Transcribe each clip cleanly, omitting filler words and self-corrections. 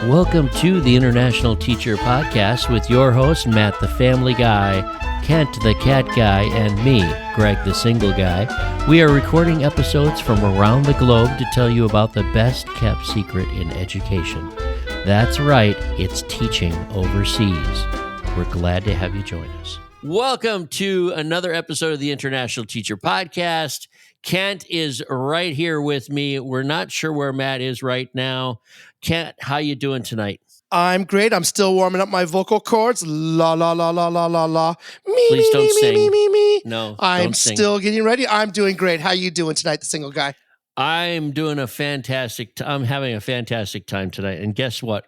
Welcome to the International Teacher Podcast with your host, Matt the Family Guy, Kent the Cat Guy, and me, Greg the Single Guy. We are recording episodes from around the globe to tell you about the best kept secret in education. That's right, it's teaching overseas. We're glad to have you join us. Welcome to another episode of the International Teacher Podcast. Kent is right here with me. We're not sure where Matt is right now. Kent, how you doing tonight? I'm great. I'm still warming up my vocal cords. La, la, la, la, la, la, la. Me, Please me, don't me, sing. me, me, me. No, I'm don't sing. still getting ready. I'm doing great. How you doing tonight, the single guy? I'm having a fantastic time tonight. And guess what,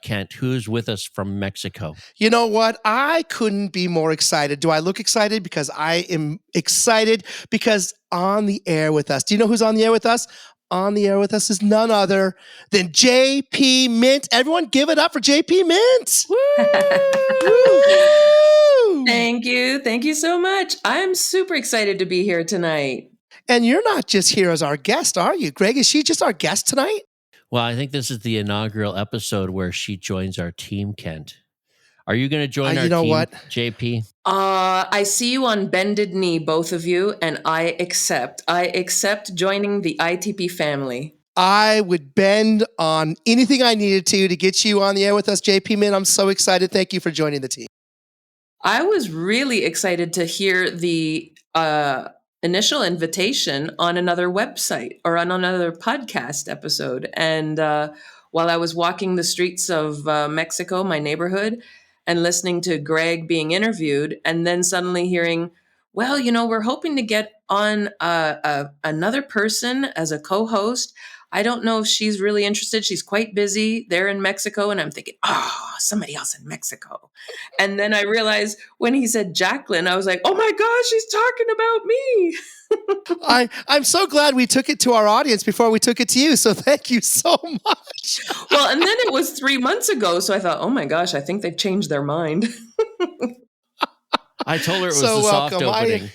Kent, who's with us from Mexico? You know what? I couldn't be more excited. Do I look excited? Because I am excited because on the air with us. Do you know who's on the air with us? On the air with us is none other than JPMint. Everyone give it up for JPMint. Woo! Thank you. Thank you so much. I'm super excited to be here tonight. And you're not just here as our guest, are you? Greg, is she just our guest tonight? Well, I think this is the inaugural episode where she joins our team, Kent. Are you going to join our team, what? JP? I see you on bended knee, both of you, and I accept. I accept joining the ITP family. I would bend on anything I needed to get you on the air with us, JPMint. I'm so excited. Thank you for joining the team. I was really excited to hear the initial invitation on another website or on another podcast episode. And while I was walking the streets of Mexico, my neighborhood, and listening to Greg being interviewed, and then suddenly hearing, well, you know, we're hoping to get on another person as a co-host. I don't know if she's really interested. She's quite busy there in Mexico. And I'm thinking, oh, somebody else in Mexico. And then I realized when he said Jacqueline, I was like, oh my gosh, she's talking about me. I'm so glad we took it to our audience before we took it to you. So thank you so much. Well, and then it was 3 months ago. So I thought, oh my gosh, I think they've changed their mind. I told her it was the soft opening.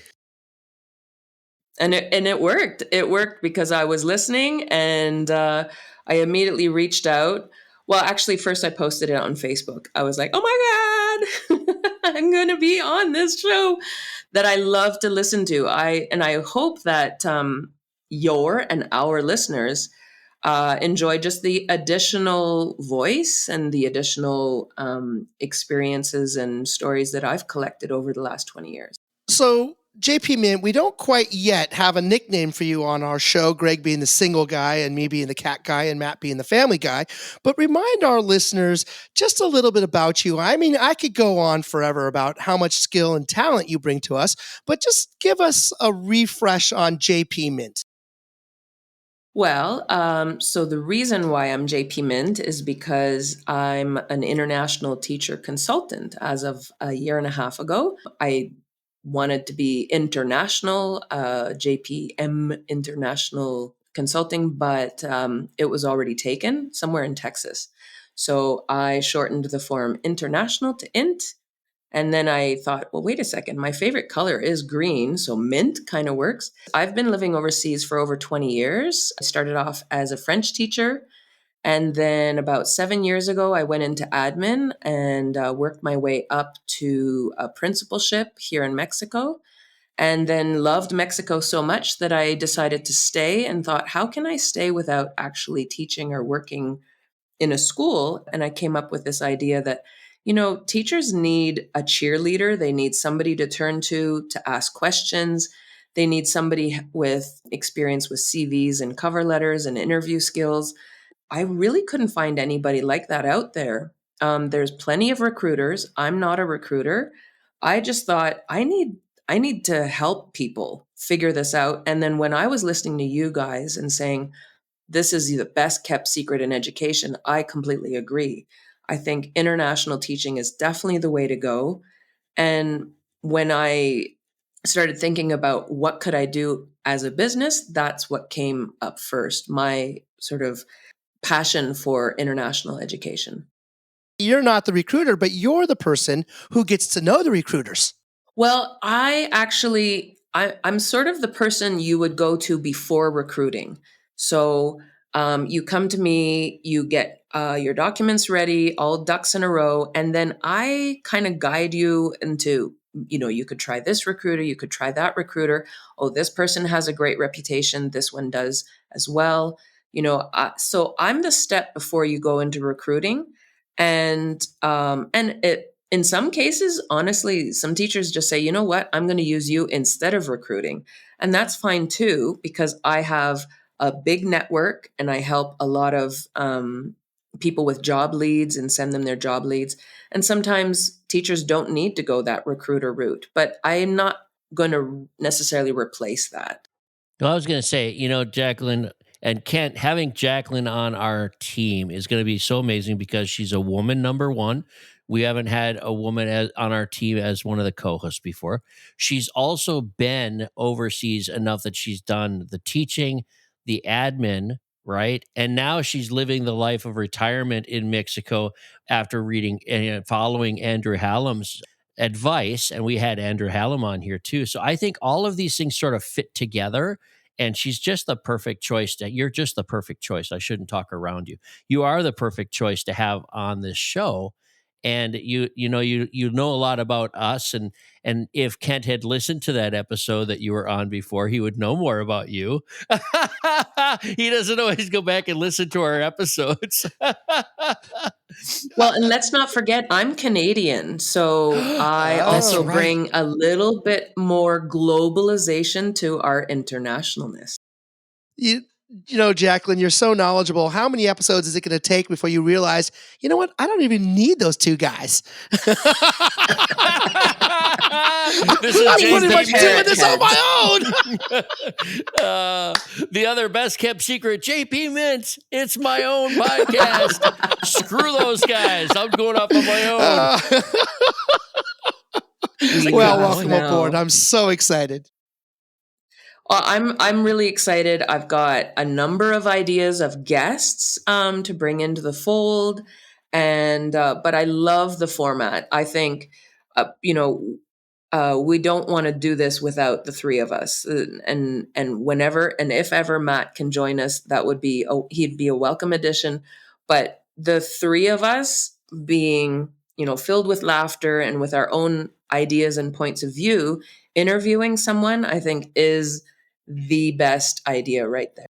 And it worked. It worked because I was listening and I immediately reached out. Well, actually, first I posted it on Facebook. I was like, oh my God, I'm going to be on this show that I love to listen to. And I hope that your and our listeners enjoy just the additional voice and the additional experiences and stories that I've collected over the last 20 years. So, JPMint, we don't quite yet have a nickname for you on our show, Greg being the single guy and me being the cat guy and Matt being the family guy. But remind our listeners just a little bit about you. I mean, I could go on forever about how much skill and talent you bring to us, but just give us a refresh on JPMint. Well, so the reason why I'm JPMint is because I'm an international teacher consultant. As of a year and a half ago, I wanted to be international, JPM International Consulting, but it was already taken somewhere in Texas. So I shortened the form international to INT. And then I thought, well, wait a second, my favorite color is green, so mint kind of works. I've been living overseas for over 20 years. I started off as a French teacher. And then about 7 years ago, I went into admin and worked my way up to a principalship here in Mexico. And then loved Mexico so much that I decided to stay and thought, how can I stay without actually teaching or working in a school? And I came up with this idea that, you know, teachers need a cheerleader. They need somebody to turn to ask questions. They need somebody with experience with CVs and cover letters and interview skills. I really couldn't find anybody like that out there. There's plenty of recruiters. I'm not a recruiter. I just thought I need to help people figure this out. And then when I was listening to you guys and saying, this is the best kept secret in education, I completely agree. I think international teaching is definitely the way to go. And when I started thinking about what could I do as a business, that's what came up first, my sort of passion for international education. You're not the recruiter, but you're the person who gets to know the recruiters. Well, I'm sort of the person you would go to before recruiting. So you come to me, you get your documents ready, all ducks in a row. And then I kind of guide you into, you could try this recruiter, you could try that recruiter. Oh, this person has a great reputation. This one does as well. So I'm the step before you go into recruiting. And it, in some cases, honestly, some teachers just say, you know what, I'm going to use you instead of recruiting. And that's fine too, because I have a big network and I help a lot of people with job leads and send them their job leads. And sometimes teachers don't need to go that recruiter route, but I am not going to necessarily replace that. Well, I was going to say, Jacqueline and Kent, having Jacqueline on our team is going to be so amazing because she's a woman, number one. We haven't had a woman on our team as one of the co-hosts before. She's also been overseas enough that she's done the teaching, the admin, right? And now she's living the life of retirement in Mexico after reading and following Andrew Hallam's advice. And we had Andrew Hallam on here too. So I think all of these things sort of fit together. And she's just the perfect choice. You're just the perfect choice. I shouldn't talk around you. You are the perfect choice to have on this show. And you know a lot about us. And if Kent had listened to that episode that you were on before, he would know more about you. He doesn't always go back and listen to our episodes. Well, and let's not forget, I'm Canadian. So I also right. bring a little bit more globalization to our internationalness. Jacqueline, you're so knowledgeable. How many episodes is it going to take before you realize, you know what? I don't even need those two guys. This is I'm James pretty much David. doing this on my own. The other best kept secret, JPMint. It's my own podcast. Screw those guys. I'm going off on my own. Well, welcome aboard. I'm so excited. I'm really excited. I've got a number of ideas of guests to bring into the fold, and but I love the format. I think we don't want to do this without the three of us. And whenever and if ever Matt can join us, that would be he'd be a welcome addition. But the three of us being filled with laughter and with our own ideas and points of view, interviewing someone, I think, is the best idea right there.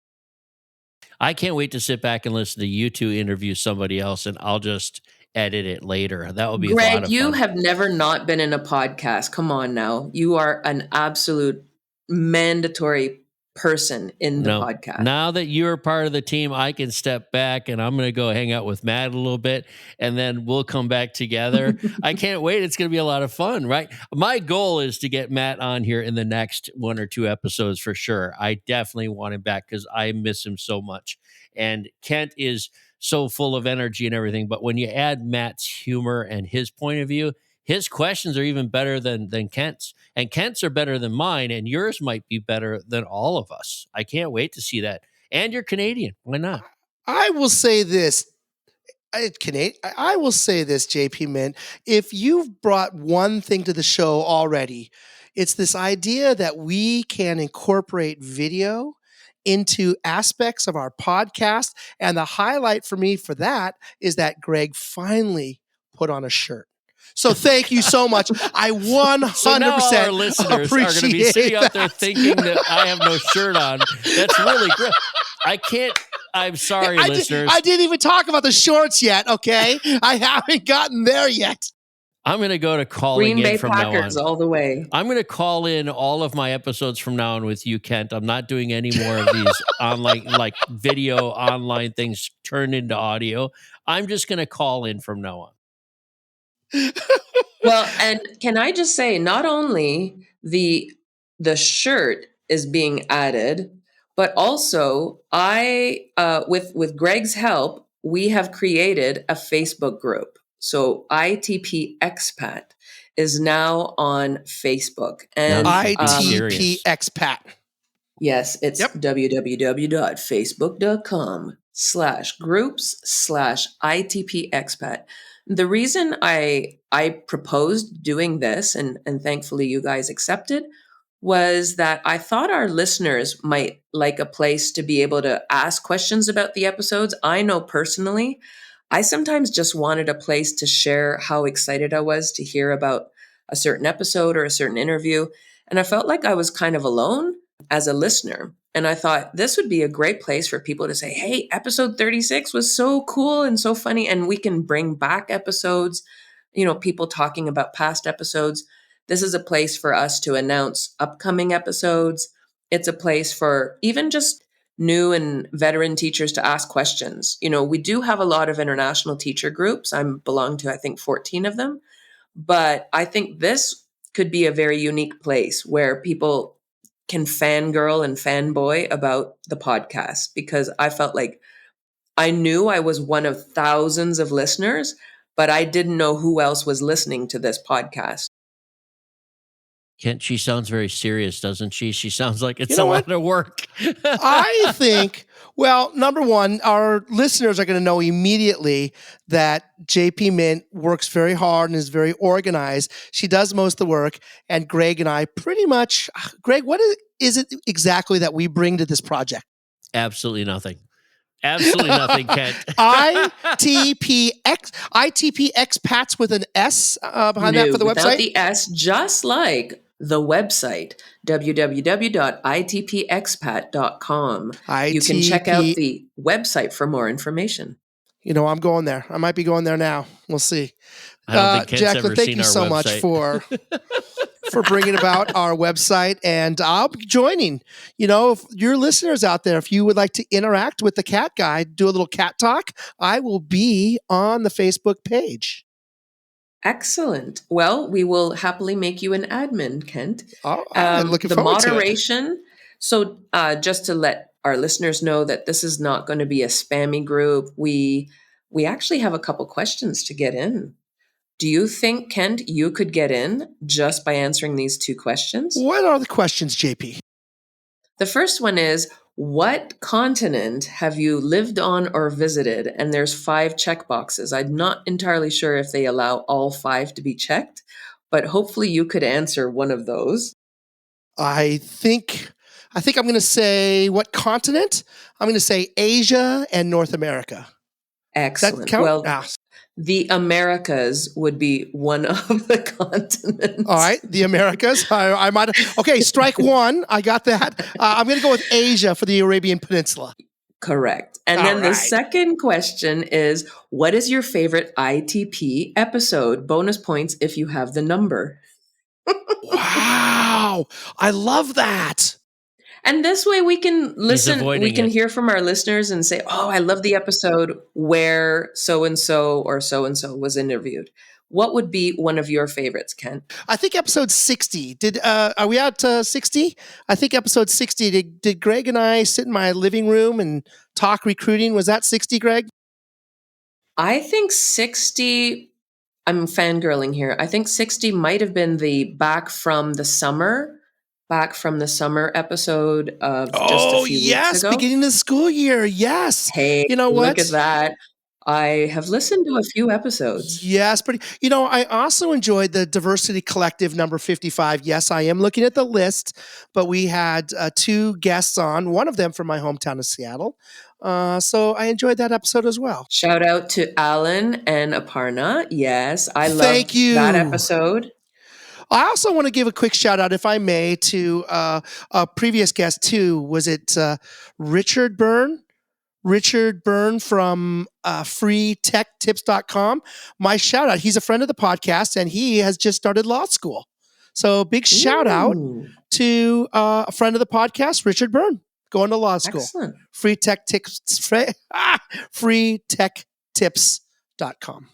I can't wait to sit back and listen to you two interview somebody else, and I'll just edit it later. That will be Greg, a lot of fun. you have never not been in a podcast. Come on now. You are an absolute mandatory person in the podcast. Now that you're part of the team, I can step back and I'm going to go hang out with Matt a little bit, and then we'll come back together. I can't wait. It's going to be a lot of fun, right? My goal is to get Matt on here in the next 1 or 2 episodes for sure. I definitely want him back because I miss him so much. And Kent is so full of energy and everything. But when you add Matt's humor and his point of view, his questions are even better than Kent's, and Kent's are better than mine, and yours might be better than all of us. I can't wait to see that. And you're Canadian. Why not? I will say this. I will say this, JPMint. If you've brought one thing to the show already, it's this idea that we can incorporate video into aspects of our podcast. And the highlight for me for that is that Greg finally put on a shirt. So thank you so much. I 100% So now all our listeners are going to be sitting out there thinking that I have no shirt on. That's really great. I can't. I'm sorry, listeners. I didn't even talk about the shorts yet, okay? I haven't gotten there yet. I'm going to go to calling Green Bay in from Packers now on. all the way. I'm going to call in all of my episodes from now on with you, Kent. I'm not doing any more of these online, like video online things turned into audio. I'm just going to call in from now on. Well, and can I just say, not only the shirt is being added, but also I with Greg's help, we have created a Facebook group. So ITP Expat is now on Facebook, and ITP Expat. Yes, it's www.facebook.com/groups/ITP Expat. The reason I proposed doing this, and thankfully you guys accepted, was that I thought our listeners might like a place to be able to ask questions about the episodes. I know personally, I sometimes just wanted a place to share how excited I was to hear about a certain episode or a certain interview. And I felt like I was kind of alone as a listener. And I thought this would be a great place for people to say, hey, episode 36 was so cool and so funny. And we can bring back episodes, people talking about past episodes. This is a place for us to announce upcoming episodes. It's a place for even just new and veteran teachers to ask questions. We do have a lot of international teacher groups. I belong to, I think, 14 of them. But I think this could be a very unique place where people can fangirl and fanboy about the podcast, because I felt like I knew I was one of thousands of listeners, but I didn't know who else was listening to this podcast. Kent, she sounds very serious, doesn't she? She sounds like it's You know a what? lot of work. I think, well, number one, our listeners are going to know immediately that JPMint works very hard and is very organized. She does most of the work, and Greg and I pretty much, Greg, what is it exactly that we bring to this project? Absolutely nothing. Absolutely nothing, Kent. ITP expats with an S behind that for the without website? the S, just like the website, www.itpexpat.com. You can check out the website for more information. I'm going there. I might be going there now. We'll see. I don't think Kent's Jacqueline, ever thank seen you our so website. much for bringing about our website, and I'll be joining. If your listeners out there, if you would like to interact with the Cat Guy, do a little cat talk, I will be on the Facebook page. Excellent. Well, we will happily make you an admin, Kent. I'm looking the forward to it. moderation. So, just to let our listeners know that this is not going to be a spammy group. We actually have a couple questions to get in. Do you think, Kent, you could get in just by answering these two questions? What are the questions, JP? The first one is, what continent have you lived on or visited? And there's 5 checkboxes. I'm not entirely sure if they allow all 5 to be checked, but hopefully you could answer one of those. I think I'm going to say what continent? I'm going to say Asia and North America. Excellent. That count? Well, the Americas would be one of the continents. All right, the Americas. I might have. Okay, strike one. I got that. I'm going to go with Asia for the Arabian Peninsula. Correct. And then the second question is, what is your favorite ITP episode? Bonus points if you have the number. Wow, I love that. And this way we can listen, we can it. hear from our listeners and say, oh, I love the episode where so-and-so or so-and-so was interviewed. What would be one of your favorites, Ken? I think episode 60. Are we at 60? I think episode 60. Did Greg and I sit in my living room and talk recruiting? Was that 60, Greg? I think 60, I'm fangirling here. I think 60 might have been the back from the summer episode of just a few weeks ago. Beginning of the school year. Yes. Hey, you know what? Look at that. I have listened to a few episodes. Yes, but I also enjoyed the Diversity Collective number 55. Yes, I am looking at the list, but we had 2 guests on, one of them from my hometown of Seattle. So I enjoyed that episode as well. Shout out to Alan and Aparna. Yes, I love that episode. I also want to give a quick shout out, if I may, to a previous guest too. Was it Richard Byrne? Richard Byrne from freetechtips.com. My shout out. He's a friend of the podcast and he has just started law school. So big shout out to a friend of the podcast, Richard Byrne, going to law school. Excellent. freetechtips.com.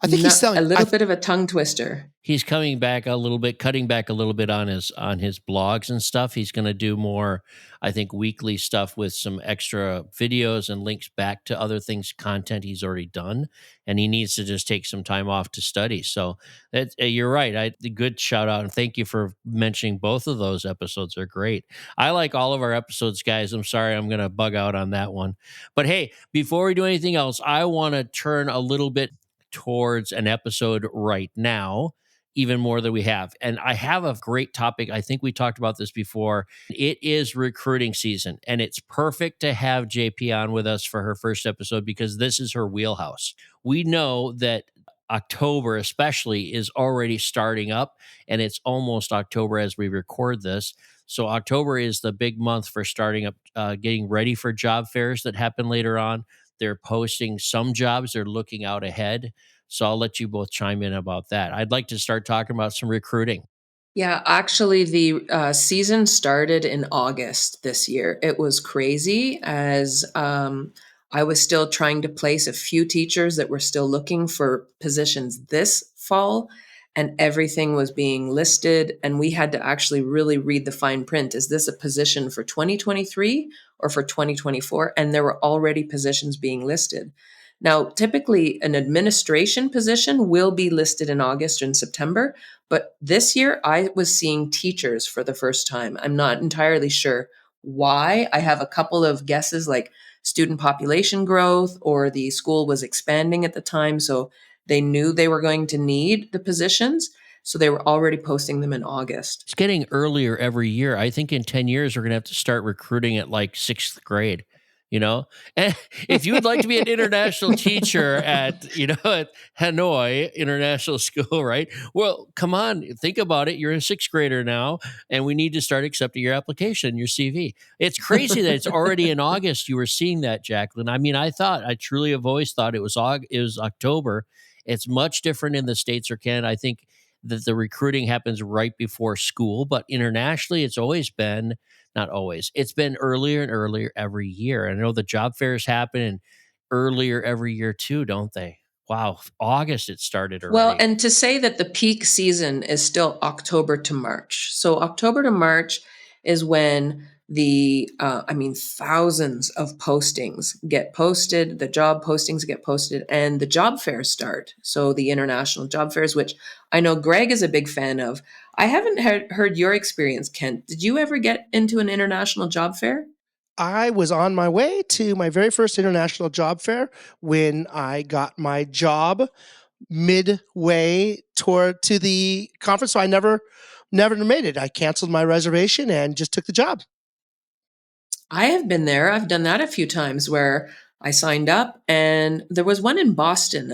I think he's selling a little bit of a tongue twister. He's coming back a little bit, cutting back a little bit on his blogs and stuff. He's going to do more, I think, weekly stuff with some extra videos and links back to other things, content he's already done, and he needs to just take some time off to study. So you're right. Good shout out, and thank you for mentioning both of those episodes. Are great. I like all of our episodes, guys. I'm sorry I'm going to bug out on that one, but hey, before we do anything else, I want to turn a little bit towards an episode right now. even more than we have. And I have a great topic. I think we talked about this before. It is recruiting season, and it's perfect to have JP on with us for her first episode because this is her wheelhouse. We know that October, especially, is already starting up, and it's almost October as we record this. So, October is the big month for starting up, getting ready for job fairs that happen later on. They're posting some jobs, they're looking out ahead. So I'll let you both chime in about that. I'd like to start talking about some recruiting. Yeah, actually, the season started in August this year. It was crazy as I was still trying to place a few teachers that were still looking for positions this fall, and everything was being listed. And we had to actually really read the fine print. Is this a position for 2023 or for 2024? And there were already positions being listed. Now, typically, an administration position will be listed in August and September, but this year I was seeing teachers for the first time. I'm not entirely sure why. I have a couple of guesses like student population growth or the school was expanding at the time. So they knew they were going to need the positions. So they were already posting them in August. It's getting earlier every year. I think in 10 years, we're going to have to start recruiting at like sixth grade. And if you would like to be an international teacher at Hanoi International School, right? Well, come on, think about it. You're a sixth grader now, and we need to start accepting your application, your CV. It's crazy that it's already in August. You were seeing that, Jacqueline. I mean, I truly have always thought it was October. It's much different in the States or Canada. I think that the recruiting happens right before school, but internationally, it's always been not always. It's been earlier and earlier every year. I know the job fairs happen earlier every year too, don't they? Wow, August it started Well, already. and to say that the peak season is still October to March. So October to March is when thousands of postings get posted, the job postings get posted, and the job fairs start. So the international job fairs, which I know Greg is a big fan of. I haven't heard your experience, Kent. Did you ever get into an international job fair? I was on my way to my very first international job fair when I got my job midway toward to the conference. So I never made it. I canceled my reservation and just took the job. I have been there. I've done that a few times where I signed up, and there was one in Boston.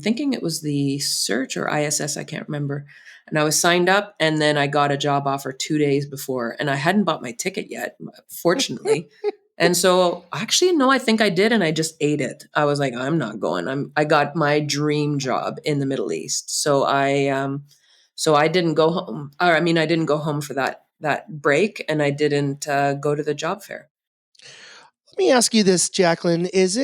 Thinking it was the Search or ISS, I can't remember. And I was signed up, and then I got a job offer 2 days before, and I hadn't bought my ticket yet, fortunately. And so, actually, no, I think I did, and I just ate it. I was like, I'm not going. I got my dream job in the Middle East, so I didn't go home. Or I mean, I didn't go home for that break, and I didn't go to the job fair. Let me ask you this, Jacqueline. Is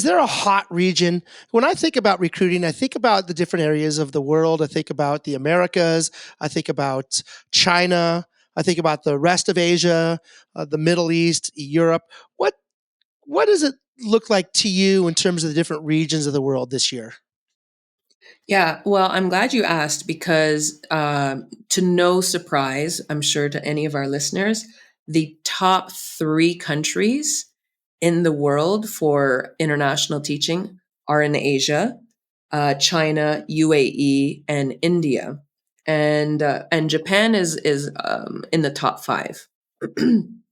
there a hot region? When I think about recruiting, I think about the different areas of the world. I think about the Americas. I think about China. I think about the rest of Asia, the Middle East, Europe. What what does it look like to you in terms of the different regions of the world this year? Yeah, well, I'm glad you asked because, to no surprise, I'm sure to any of our listeners, the top three countries in the world for international teaching are in Asia, China, UAE, and India, and Japan is in the top five. And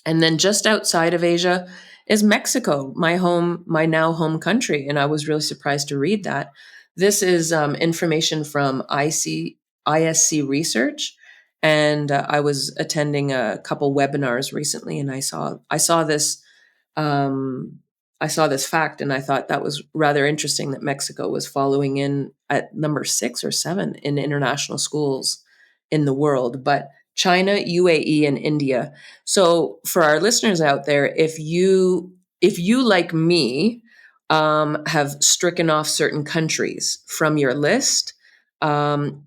then just outside of Asia is Mexico, my now home country. And I was really surprised to read that. This is information from ISC Research, and I was attending a couple webinars recently, and I saw this um, I saw this fact, and I thought that was rather interesting that Mexico was following in at number 6 or 7 in international schools in the world, but China, UAE, and India. So for our listeners out there, if you like me have stricken off certain countries from your list, um,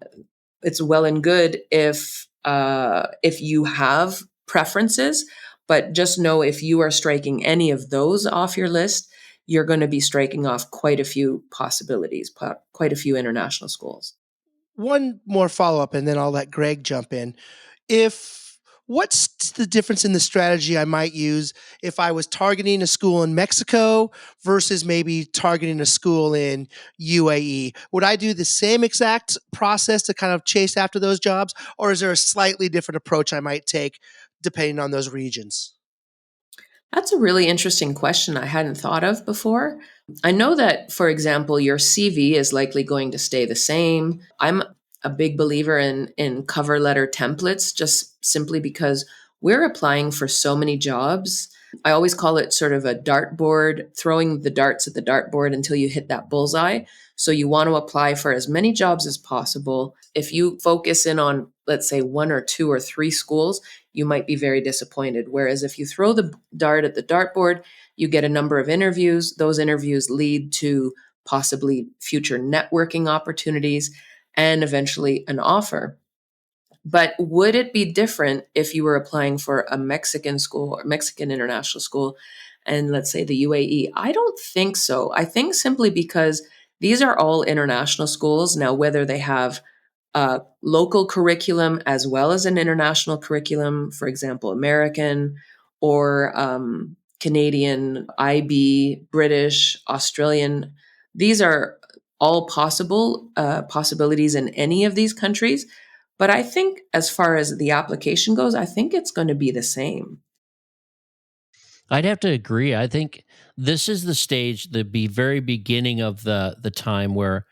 it's well and good if you have preferences, but just know if you are striking any of those off your list, you're going to be striking off quite a few possibilities, quite a few international schools. One more follow up, and then I'll let Greg jump in. If What's the difference in the strategy I might use if I was targeting a school in Mexico versus maybe targeting a school in UAE? Would I do the same exact process to kind of chase after those jobs, or is there a slightly different approach I might take depending on those regions? That's a really interesting question I hadn't thought of before. I know that, for example, your CV is likely going to stay the same. I'm a big believer in cover letter templates just simply because we're applying for so many jobs. I always call it sort of a dartboard, throwing the darts at the dartboard until you hit that bullseye. So you want to apply for as many jobs as possible. If you focus in on, let's say, one or two or three schools, you might be very disappointed. Whereas if you throw the dart at the dartboard, you get a number of interviews. Those interviews lead to possibly future networking opportunities and eventually an offer. But would it be different if you were applying for a Mexican school or Mexican international school and let's say the UAE? I don't think so. I think simply because these are all international schools. Now, whether they have a local curriculum as well as an international curriculum, for example, American or Canadian, IB, British, Australian. These are all possible possibilities in any of these countries. But I think as far as the application goes, I think it's going to be the same. I'd have to agree. I think this is the stage, very beginning of the time where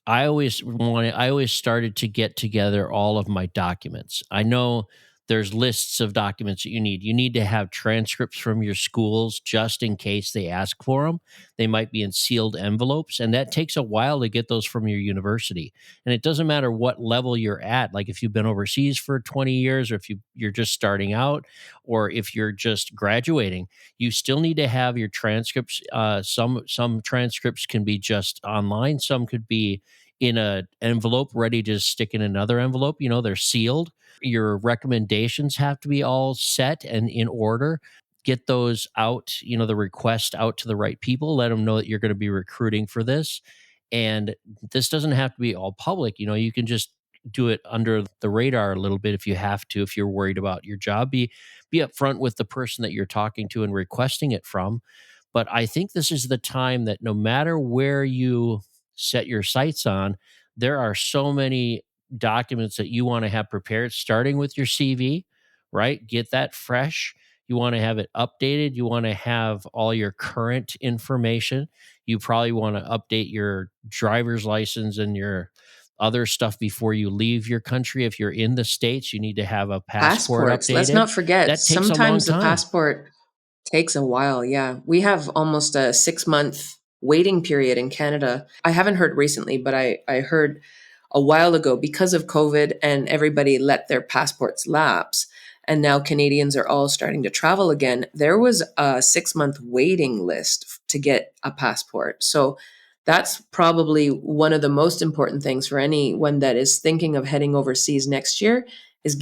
I always started to get together all of my documents. I know there's lists of documents that you need. You need to have transcripts from your schools just in case they ask for them. They might be in sealed envelopes, and that takes a while to get those from your university. And it doesn't matter what level you're at, like if you've been overseas for 20 years or if you're just starting out or if you're just graduating, you still need to have your transcripts. Some transcripts can be just online, some could be in a envelope ready to stick in another envelope. They're sealed. Your recommendations have to be all set and in order. Get those out, the request out to the right people. Let them know that you're going to be recruiting for this. And this doesn't have to be all public. You can just do it under the radar a little bit if you have to, if you're worried about your job. Be upfront with the person that you're talking to and requesting it from. But I think this is the time that no matter where you set your sights on, there are so many documents that you want to have prepared, starting with your CV, right? Get that fresh. You want to have it updated. You want to have all your current information. You probably want to update your driver's license and your other stuff before you leave your country. If you're in the States, you need to have a passport Passports, let's not updated. forget, That takes a long sometimes the time. passport takes a while, yeah. We have almost a 6-month waiting period in Canada. I haven't heard recently, but I heard a while ago because of COVID and everybody let their passports lapse. And now Canadians are all starting to travel again. There was a 6-month waiting list to get a passport. So that's probably one of the most important things for anyone that is thinking of heading overseas next year is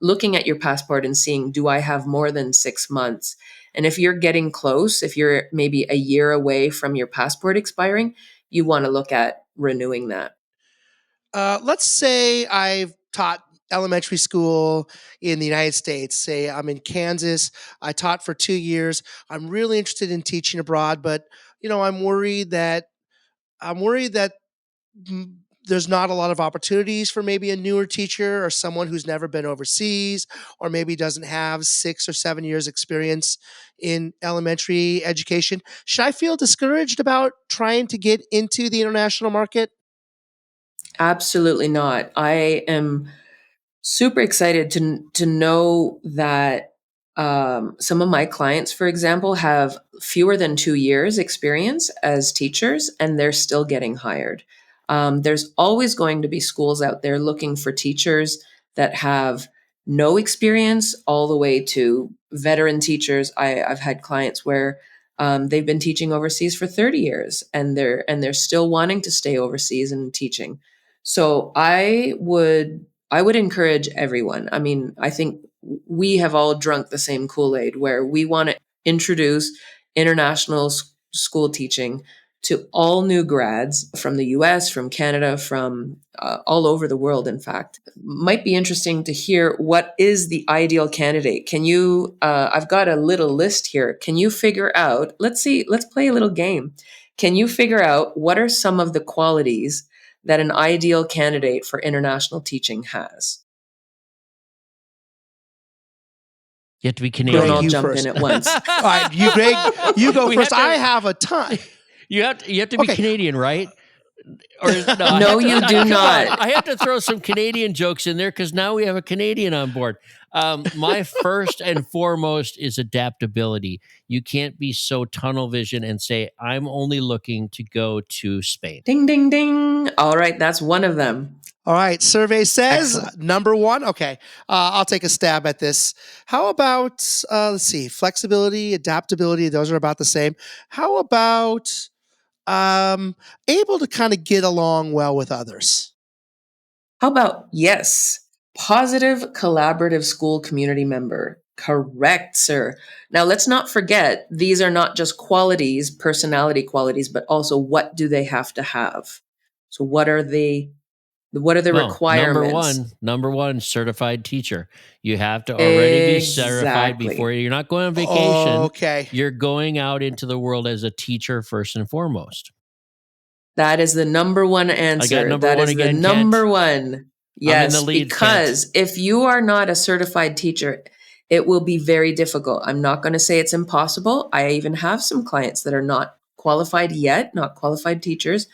looking at your passport and seeing, do I have more than 6 months? And if you're getting close, if you're maybe a year away from your passport expiring, you want to look at renewing that. Let's say I've taught elementary school in the United States. Say I'm in Kansas. I taught for 2 years. I'm really interested in teaching abroad, but I'm worried that there's not a lot of opportunities for maybe a newer teacher or someone who's never been overseas or maybe doesn't have 6 or 7 years experience in elementary education. Should I feel discouraged about trying to get into the international market? Absolutely not. I am super excited to know that some of my clients, for example, have fewer than 2 years experience as teachers, and they're still getting hired. There's always going to be schools out there looking for teachers that have no experience, all the way to veteran teachers. I've had clients where they've been teaching overseas for 30 years, and they're still wanting to stay overseas and teaching. So I would encourage everyone. I mean, I think we have all drunk the same Kool-Aid where we want to introduce international school teaching to all new grads from the US, from Canada, from all over the world, in fact. Might be interesting to hear what is the ideal candidate. Can you, I've got a little list here. Can you figure out, let's play a little game. Can you figure out what are some of the qualities that an ideal candidate for international teaching has? You have to be Don't Canadian. all you jump first. in at once. All right, you, Greg, you go We first. have to- I have a ton. You have to be Okay. Canadian, right? Or no, No, you do come not. on, I have to throw some Canadian jokes in there because now we have a Canadian on board. My first and foremost is adaptability. You can't be so tunnel vision and say, I'm only looking to go to Spain. Ding, ding, ding. All right, that's one of them. All right, survey says Excellent. number one. Okay, I'll take a stab at this. How about, let's see, flexibility, adaptability, those are about the same. How about able to kind of get along well with others? How about yes, positive collaborative school community member? Correct, sir. Now let's not forget, these are not just qualities, personality qualities, but also what do they have to have? So what are the Well, requirements? number one, certified teacher. You have to already be certified Exactly. before you're not going on vacation. Okay. You're going out into the world as a teacher first and foremost. That is the number one answer. number That one is again, the number Kent. one. I'm in the Yes, lead, because if you are not a certified teacher, it will be very difficult. I'm not going to say it's impossible. I even have some clients that are not qualified yet, not qualified teachers,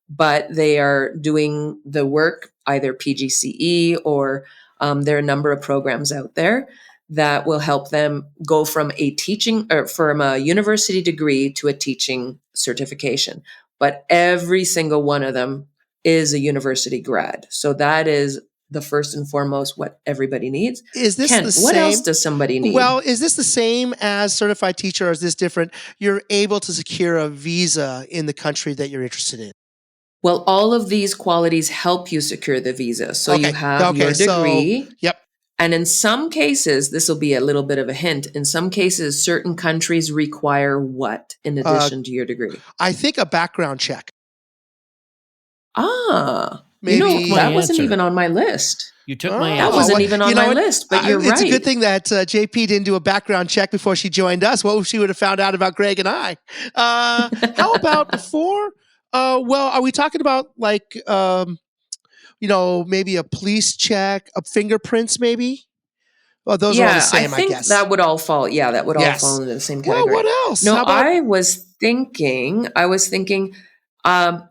but they are doing the work, either PGCE or there are a number of programs out there that will help them go from a teaching or from a university degree to a teaching certification. But every single one of them is a university grad. So that is the first and foremost what everybody needs. Is this Ken, the what same? else does somebody need? Well, is this the same as certified teacher or is this different? You're able to secure a visa in the country that you're interested in. Well, all of these qualities help you secure the visa. So you have your degree. Yep. And in some cases, this will be a little bit of a hint. In some cases, certain countries require what in addition to your degree? I think a background check. Maybe that wasn't answer. even on my list. You took my That answer. wasn't even on my list, but you're right. It's a good thing that JP didn't do a background check before she joined us. What she would have found out about Greg and I. How about before? Well, are we talking about like, maybe a police check, fingerprints maybe? Well, those are all the same, I guess. That would all fall. Yeah, that would all fall into the same category. Well, what else? No, How about- I was thinking,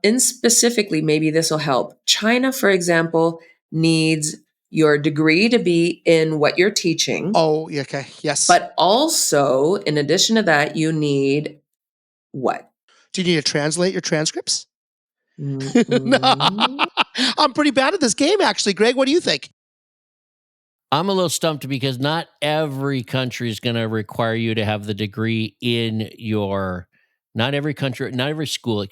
in specifically, maybe this will help. China, for example, needs your degree to be in what you're teaching. Oh, okay. Yes. But also, in addition to that, you need what? Do you need to translate your transcripts? Mm-hmm. No. I'm pretty bad at this game, actually. Greg, what do you think? I'm a little stumped because not every country is going to require you to have the degree in your, not every school,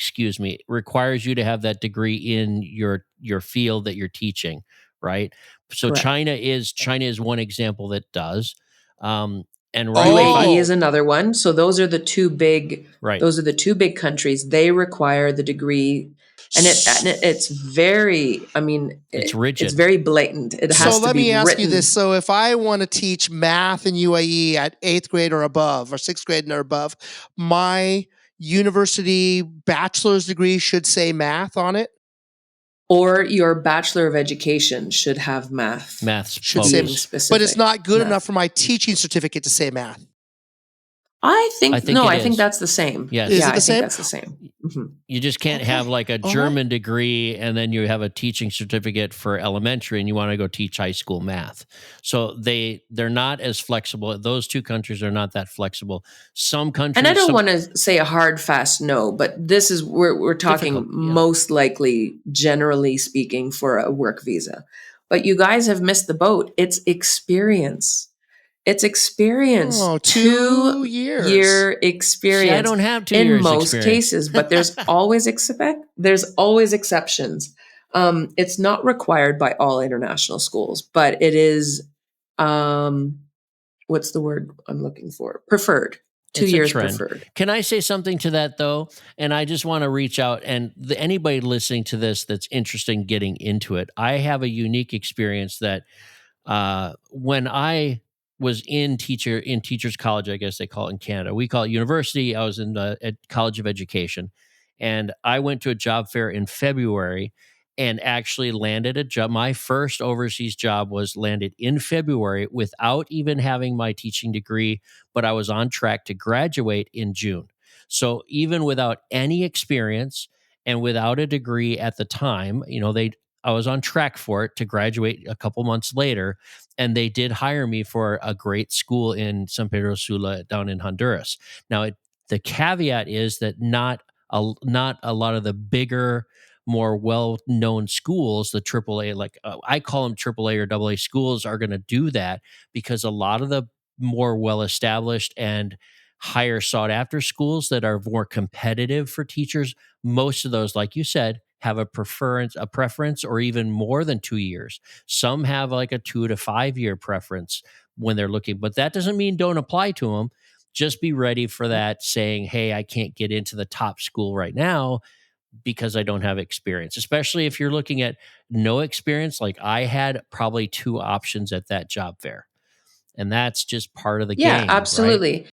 requires you to have that degree in your field that you're teaching, right? So Correct. China is one example that does. And UAE is another one. So those are the two big. Right. Those are the two big countries. They require the degree, and it's very. I mean, it's rigid. It's very blatant. It has to be So let me ask written. you this: so if I want to teach math in UAE at 8th grade or above, or 6th grade or above, my university bachelor's degree should say math on it. Or your Bachelor of Education should have math. Math should say specific. But it's not good enough for my teaching certificate to say math. I think is. that's the same. Yes. Is yeah, it the I same? think that's the same. Mm-hmm. You just can't have like a German degree and then you have a teaching certificate for elementary and you want to go teach high school math. So they're not as flexible. Those two countries are not that flexible. Some countries, and I don't want to say a hard, fast no, but this is we're talking most likely, generally speaking, for a work visa. But you guys have missed the boat. It's experience. It's experience. Oh, 2 years. Year experience. See, I don't have 2 in years most experience. cases, but there's always exceptions. It's not required by all international schools, but it is what's the word I'm looking for? Preferred 2 It's a years trend. preferred. Can I say something to that though? And I just want to reach out and anybody listening to this that's interested in getting into it. I have a unique experience that when I was in teachers college, I guess they call it in Canada. We call it university. I was in the College of Education, and I went to a job fair in February and actually landed a job. My first overseas job was landed in February without even having my teaching degree, but I was on track to graduate in June. So even without any experience and without a degree at the time, I was on track for it to graduate a couple months later, and they did hire me for a great school in San Pedro Sula down in Honduras. Now, the caveat is that not a lot of the bigger, more well-known schools, the AAA, like I call them AAA or AA schools, are going to do that because a lot of the more well-established and higher sought-after schools that are more competitive for teachers, most of those, like you said, have a preference, or even more than 2 years. Some have like a 2 to 5 year preference when they're looking, but that doesn't mean don't apply to them. Just be ready for that, saying, hey, I can't get into the top school right now because I don't have experience, especially if you're looking at no experience. Like I had probably 2 options at that job fair, and that's just part of the Yeah, game, right? absolutely.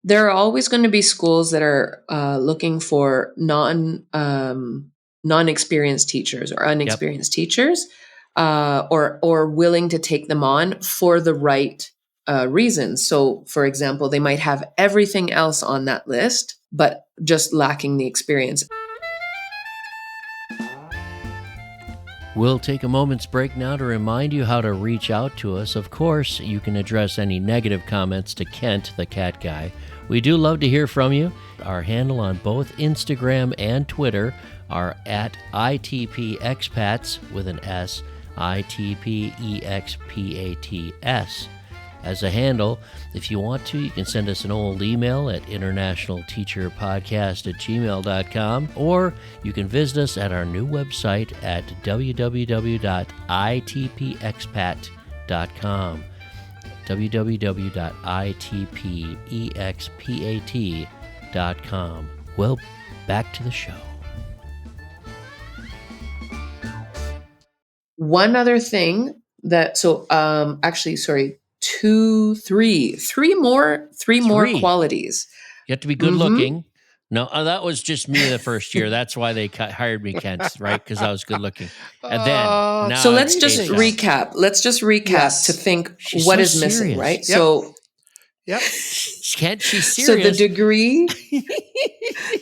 There are always going to be schools that are looking for non-experienced teachers or Yep. unexperienced teachers, or willing to take them on for the right reasons. So, for example, they might have everything else on that list, but just lacking the experience. We'll take a moment's break now to remind you how to reach out to us. Of course, you can address any negative comments to Kent, the cat guy. We do love to hear from you. Our handle on both Instagram and Twitter are at ITPExpats with an S, ITPEXPATS. As a handle, if you want to, you can send us an old email at internationalteacherpodcast@gmail.com, or you can visit us at our new website at www.itpexpat.com. www.itpexpat.com. Well, back to the show. One other thing three more qualities. You have to be good looking. No, that was just me the first year. That's why they hired me, Kent, right? Because I was good looking. And then, now So let's it's just changed out. recap. Let's just recap Yes. to think She's what so is missing, serious. right? Yep. So, Yep. Kent, she's so the serious.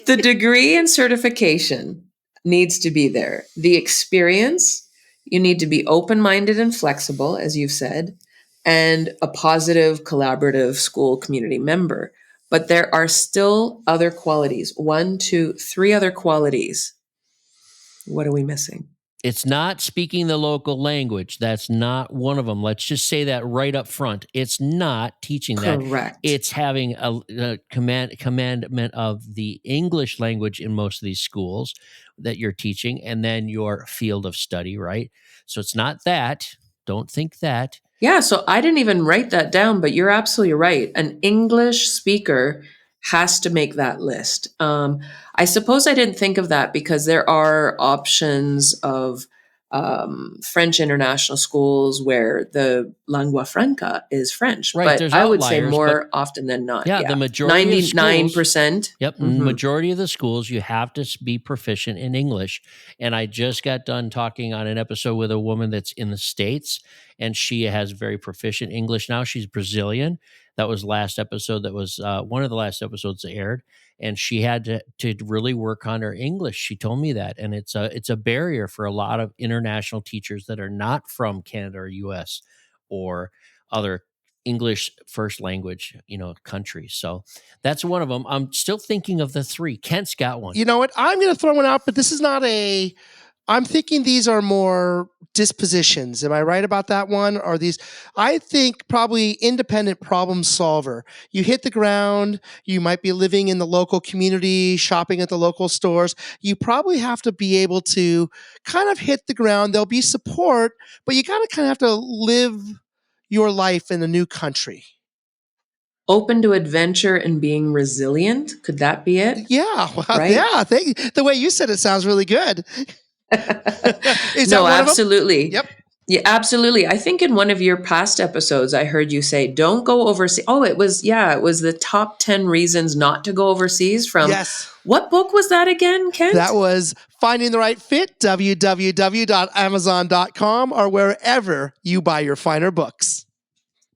degree and certification needs to be there. The experience, you need to be open-minded and flexible, as you've said, and a positive, collaborative school community member. But there are still other qualities. 1, 2, 3 other qualities. What are we missing? It's not speaking the local language. That's not one of them. Let's just say that right up front. It's not teaching that. Correct. It's having a commandment of the English language in most of these schools that you're teaching, and then your field of study, right? So it's not that. Don't think that. Yeah, so I didn't even write that down, but you're absolutely right. An English speaker has to make that list. I suppose I didn't think of that because there are options of French international schools where the lingua franca is French. Right, But there's I would say outliers, more often than not. Yeah, the majority of schools- 99%. Yep. Majority of the schools, you have to be proficient in English. And I just got done talking on an episode with a woman that's in the States, and she has very proficient English now. She's Brazilian. That was last episode. That was one of the last episodes that aired. And she had to really work on her English. She told me that. And it's a barrier for a lot of international teachers that are not from Canada or US or other English first language, countries. So that's one of them. I'm still thinking of the 3. Kent's got one. You know what? I'm going to throw one out, but this is not I'm thinking these are more dispositions. Am I right about that one? Are these, I think probably independent problem solver. You hit the ground, you might be living in the local community, shopping at the local stores. You probably have to be able to kind of hit the ground. There'll be support, but you got to kind of have to live your life in a new country. open to adventure and being resilient. Could that be it? Yeah. Wow. Right? Yeah. The way you said it sounds really good. Is that No, one of them? absolutely. Yep. Yeah, absolutely. I think in one of your past episodes, I heard you say, don't go overseas. Oh, it was the top 10 reasons not to go overseas from Yes. what book was that again, Kent? That was Finding the Right Fit, www.amazon.com, or wherever you buy your finer books.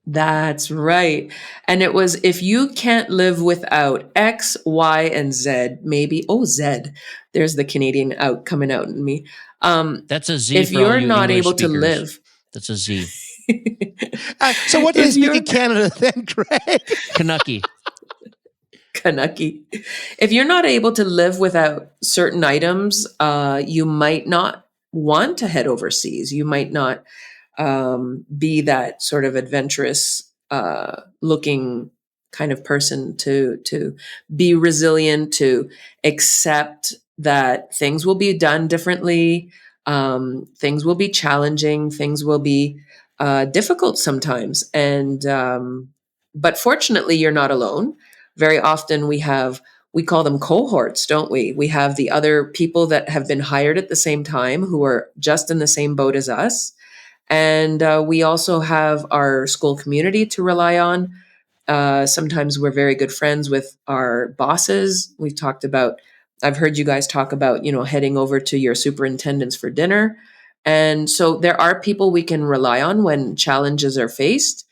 That's right. And it was, if you can't live without X, Y, and Z, maybe, Z, there's the Canadian coming out in me. That's a Z If for all you're you not English able to speakers. live. That's a Z. So what do they If speak you're in Canada then, Greg? Kanucky. Kanucky. If you're not able to live without certain items, you might not want to head overseas. You might not be that sort of adventurous looking kind of person to be resilient, to accept that things will be done differently, things will be challenging, things will be difficult sometimes, and but fortunately, you're not alone. Very often, we call them cohorts, don't we? We have the other people that have been hired at the same time who are just in the same boat as us. And we also have our school community to rely on. Sometimes we're very good friends with our bosses. I've heard you guys talk about, heading over to your superintendents for dinner. And so there are people we can rely on when challenges are faced.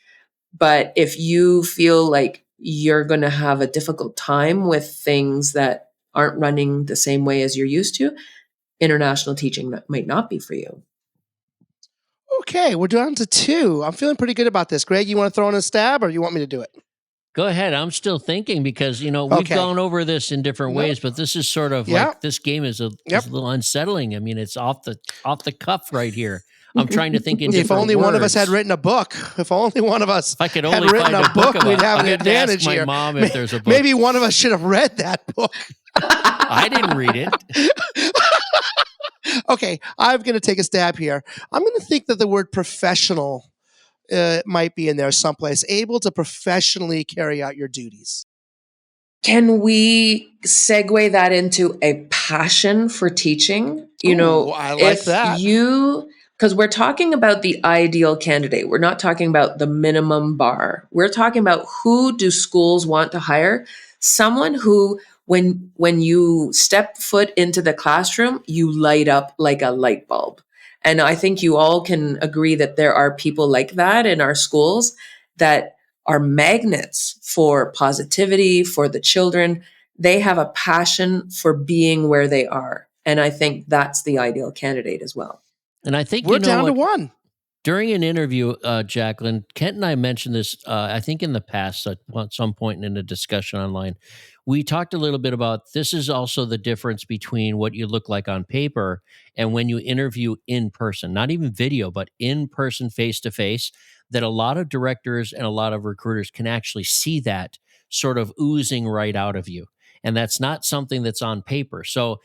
But if you feel like you're going to have a difficult time with things that aren't running the same way as you're used to, international teaching might not be for you. Okay, we're down to 2. I'm feeling pretty good about this. Greg, you want to throw in a stab or you want me to do it? Go ahead. I'm still thinking because, we've Okay. gone over this in different Nope. ways, but this is sort of Yeah. like this game is a Yep. little unsettling. I mean, it's off the cuff right here. I'm trying to think in If different only one of us had words. written a book. If only one of us If I could had only written find a book, about we'd have I'm an gonna have to advantage ask my here. mom if there's a book. Maybe one of us should have read that book. I didn't read it. Okay, I'm going to take a stab here. I'm going to think that the word professional might be in there someplace. Able to professionally carry out your duties. Can we segue that into a passion for teaching? Ooh, I like that. Because we're talking about the ideal candidate. We're not talking about the minimum bar. We're talking about who do schools want to hire? Someone who, when you step foot into the classroom, you light up like a light bulb. And I think you all can agree that there are people like that in our schools that are magnets for positivity, for the children. They have a passion for being where they are. And I think that's the ideal candidate as well. And I think We're down to 1. During an interview, Jacqueline, Kent and I mentioned this, I think in the past, at some point in a discussion online, we talked a little bit about this is also the difference between what you look like on paper and when you interview in person, not even video, but in person, face to face, that a lot of directors and a lot of recruiters can actually see that sort of oozing right out of you. And that's not something that's on paper. So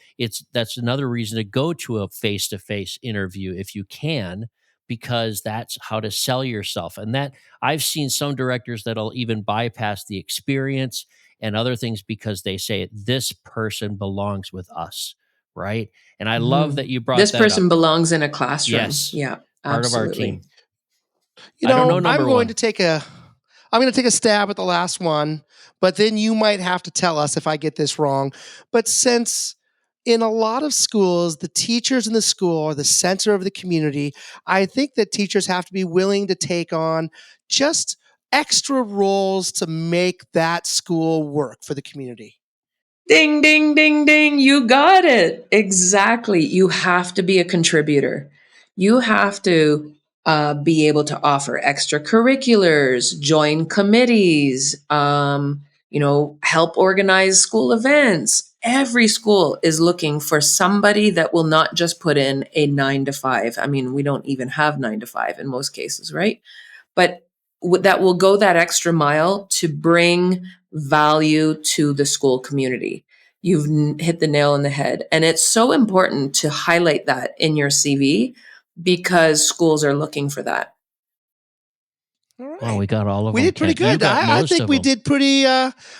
that's another reason to go to a face to face interview if you can, because that's how to sell yourself. And that I've seen some directors that'll even bypass the experience and other things because they say this person belongs with us, right? And I love that you brought This that person up. belongs in a classroom. Yes, Yeah, part of our absolutely. team. You I don't know, know number I'm going one. to take a stab at the last one, but then you might have to tell us if I get this wrong. But since in a lot of schools, the teachers in the school are the center of the community, I think that teachers have to be willing to take on just extra roles to make that school work for the community. Ding, ding, ding, ding. You got it. Exactly. You have to be a contributor. You have to be able to offer extracurriculars, join committees, help organize school events. Every school is looking for somebody that will not just put in a 9 to 5. I mean, we don't even have 9 to 5 in most cases, right? But that will go that extra mile to bring value to the school community. You've hit the nail on the head. And it's so important to highlight that in your CV because schools are looking for that. All Well, right. we got all of We them, did pretty Kent. You good. got I most think of we them. did pretty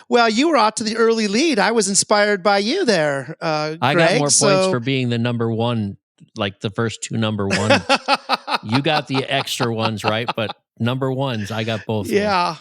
well. You were out to the early lead. I was inspired by you there, I got Greg. more points So for being the number one, like the first two number one. You got the extra ones, right? But number ones, I got both of them. yeah,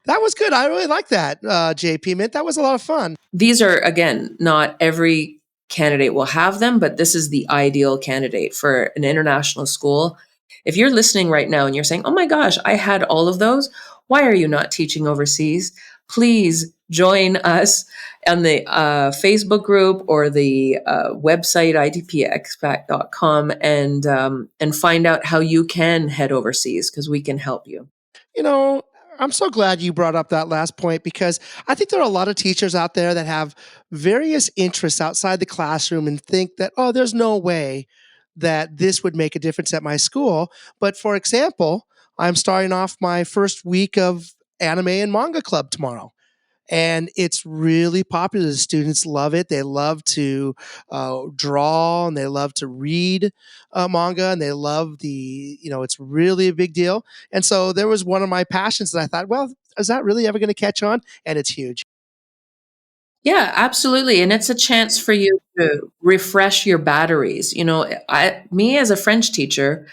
that was good. I really like that, JP Mint. That was a lot of fun. These are, again, not every candidate will have them, but this is the ideal candidate for an international school. If you're listening right now and you're saying, oh my gosh, I had all of those, why are you not teaching overseas? Please join us on the Facebook group or the website idpexpat.com and find out how you can head overseas, because we can help you. You know, I'm so glad you brought up that last point because I think there are a lot of teachers out there that have various interests outside the classroom and think that, oh, there's no way that this would make a difference at my school. But for example, I'm starting off my first week of anime and manga club tomorrow. And it's really popular. The students love it. They love to draw and they love to read manga and they love it's really a big deal. And so there was one of my passions that I thought, well, is that really ever going to catch on? And it's huge. Yeah, absolutely. And it's a chance for you to refresh your batteries. Me as a French teacher,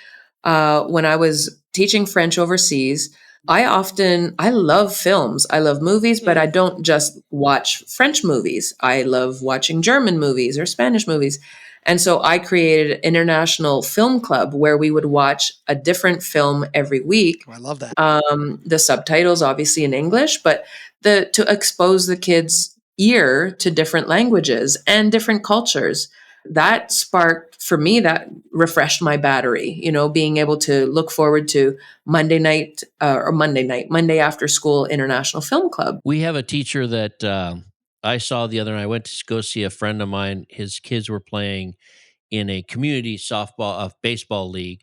when I was teaching French overseas, I love films. I love movies, but I don't just watch French movies. I love watching German movies or Spanish movies. And so I created an international film club where we would watch a different film every week. Oh, I love that. The subtitles obviously in English, but to expose the kids' ear to different languages and different cultures. That sparked for me, that refreshed my battery, being able to look forward to Monday after school international film club. We have a teacher that I saw the other night. I went to go see a friend of mine. His kids were playing in a community baseball league,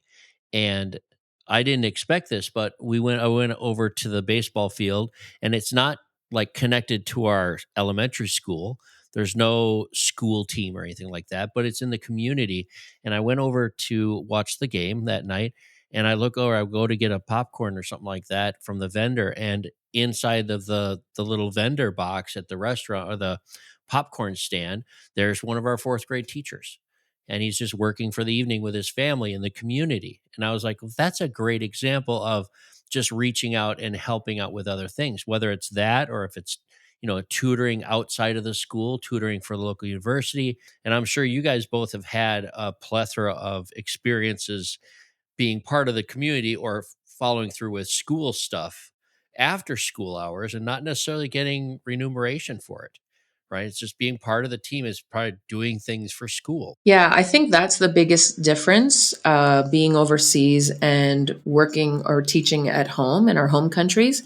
and I didn't expect this, but I went over to the baseball field, and it's not like connected to our elementary school. There's no school team or anything like that, but it's in the community. And I went over to watch the game that night, and I go to get a popcorn or something like that from the vendor, and inside of the little vendor box at the restaurant or the popcorn stand, there's one of our fourth grade teachers, and he's just working for the evening with his family in the community. And I was like, well, that's a great example of just reaching out and helping out with other things, whether it's that or if it's, tutoring outside of the school, tutoring for the local university. And I'm sure you guys both have had a plethora of experiences being part of the community or following through with school stuff after school hours and not necessarily getting remuneration for it. Right. It's just being part of the team is probably doing things for school. Yeah, I think that's the biggest difference, being overseas and working or teaching at home in our home countries,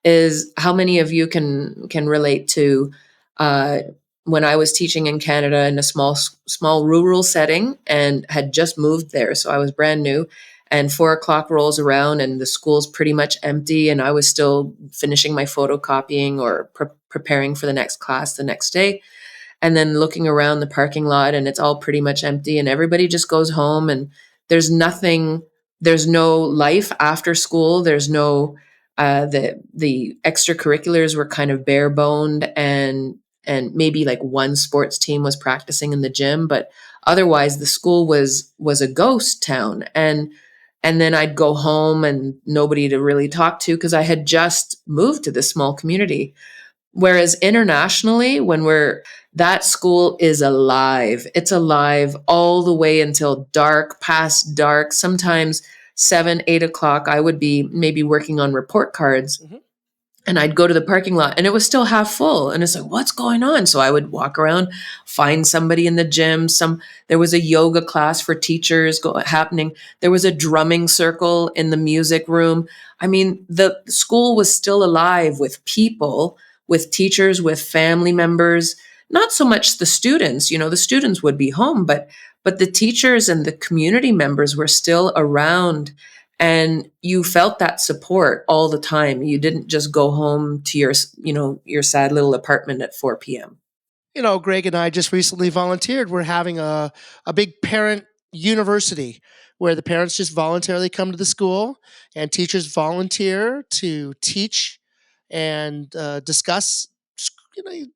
is how many of you can relate to uh, when I was teaching in Canada in a small rural setting and had just moved there, so I was brand new. And 4 o'clock rolls around, and the school's pretty much empty, and I was still finishing my photocopying or preparing for the next class the next day, and then looking around the parking lot and it's all pretty much empty and everybody just goes home, and there's nothing, there's no life after school, there's no the extracurriculars were kind of bare boned, and maybe like one sports team was practicing in the gym, but otherwise the school was a ghost town. And then I'd go home and nobody to really talk to because I had just moved to this small community. Whereas internationally, that school is alive. It's alive all the way until dark, past dark. Sometimes 7, 8 o'clock, I would be maybe working on report cards, Mhm. and I'd go to the parking lot and it was still half full. And it's like, what's going on? So I would walk around, find somebody in the gym. There was a yoga class for teachers happening. There was a drumming circle in the music room. I mean, the school was still alive with people, with teachers, with family members, not so much the students. The students would be home, but the teachers and the community members were still around, and you felt that support all the time. You didn't just go home to your sad little apartment at 4 p.m. Greg and I just recently volunteered. We're having a big parent university where the parents just voluntarily come to the school and teachers volunteer to teach and discuss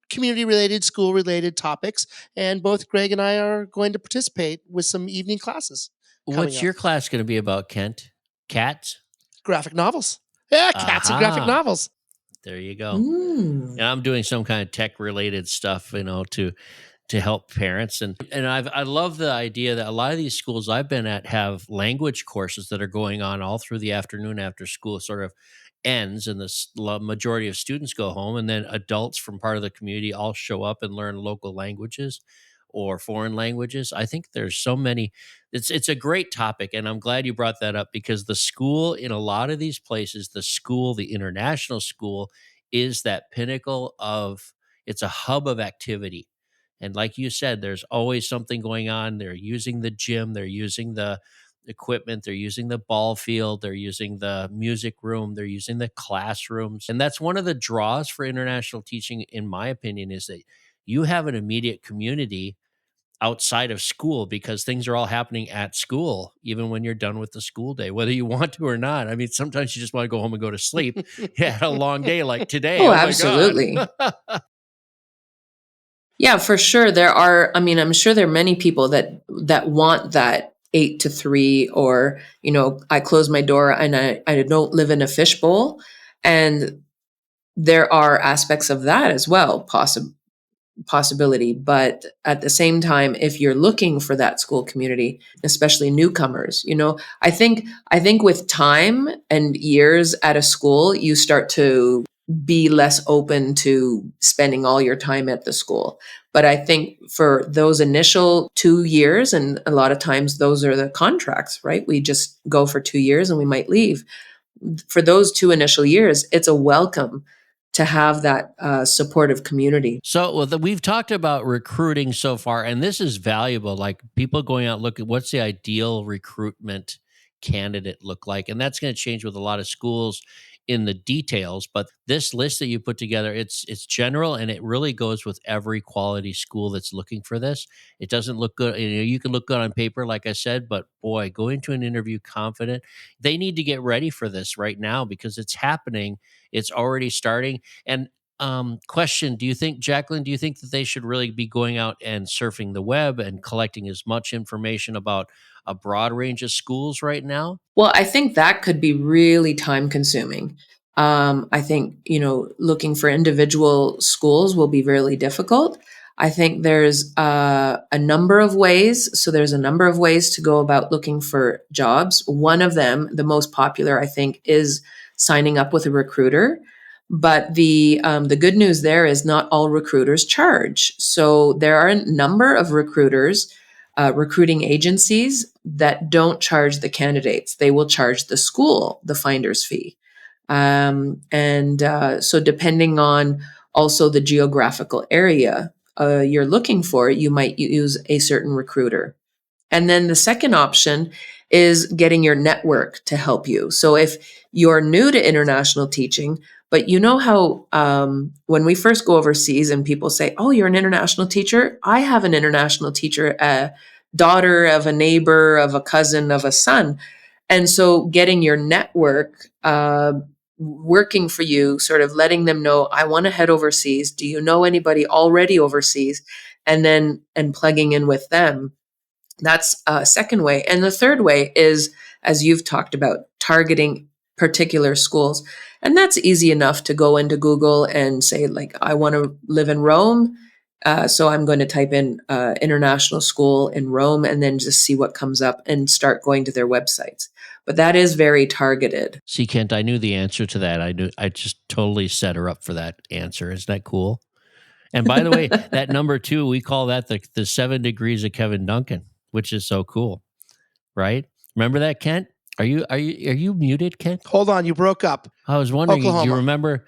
community-related, school-related topics. And both Greg and I are going to participate with some evening classes coming What's up. your class going to be about, Kent? Cats? Graphic novels. Yeah, cats and graphic Aha. novels. There you go. Mm. And I'm doing some kind of tech related stuff, to help parents. And I love the idea that a lot of these schools I've been at have language courses that are going on all through the afternoon after school sort of ends, and the majority of students go home, and then adults from part of the community all show up and learn local languages or foreign languages. I think there's so many. It's a great topic, and I'm glad you brought that up, because the school in a lot of these places, the international school, is that pinnacle of, it's a hub of activity. And like you said, there's always something going on. They're using the gym, they're using the equipment, they're using the ball field, they're using the music room, they're using the classrooms. And that's one of the draws for international teaching, in my opinion, is that you have an immediate community outside of school, because things are all happening at school, even when you're done with the school day, whether you want to or not. I mean, sometimes you just want to go home and go to sleep. You had a long day like today. Oh, Oh absolutely. my God. Yeah, for sure. I'm sure there are many people that want that 8 to 3, or, I close my door and I don't live in a fishbowl. And there are aspects of that as well, possibility. But at the same time, if you're looking for that school community, especially newcomers, I think with time and years at a school, you start to be less open to spending all your time at the school. But I think for those initial 2 years, and a lot of times those are the contracts, right? We just go for 2 years and we might leave. For those 2 initial years, it's a welcome to have that supportive community. So we've talked about recruiting so far, and this is valuable. Like, people going out, look at what's the ideal recruitment candidate look like, and that's going to change with a lot of schools in the details. But this list that you put together, it's general, and it really goes with every quality school that's looking for this. It doesn't look good. You can look good on paper, like I said, but boy, go into an interview confident. They need to get ready for this right now, because it's happening. It's already starting. And question, Jacqueline, do you think that they should really be going out and surfing the web and collecting as much information about a broad range of schools right now? Well, I think that could be really time consuming. I think, looking for individual schools will be really difficult. I think there's a number of ways. So there's a number of ways to go about looking for jobs. One of them, the most popular, I think, is signing up with a recruiter. But the good news there is not all recruiters charge. So there are a number of recruiters, recruiting agencies that don't charge the candidates. They will charge the school the finder's fee. So depending on also the geographical area you're looking for, you might use a certain recruiter. And then the second option is getting your network to help you. So if you're new to international teaching, but you know how when we first go overseas and people say, "Oh, you're an international teacher," I have an international teacher, a daughter of a neighbor, of a cousin, of a son. And so getting your network working for you, sort of letting them know, I want to head overseas. Do you know anybody already overseas? And plugging in with them. That's a second way. And the third way is, as you've talked about, targeting particular schools. And that's easy enough to go into Google and say, like, I want to live in Rome. So I'm going to type in international school in Rome and then just see what comes up and start going to their websites. But that is very targeted. See, Kent, I knew the answer to that. I just totally set her up for that answer. Isn't that cool? And by the way, that number 2, we call that the 7 degrees of Kevin Duncan, which is so cool, right? Remember that, Kent? Are you muted, Kent? Hold on, you broke up. I was wondering, Oklahoma. do you remember?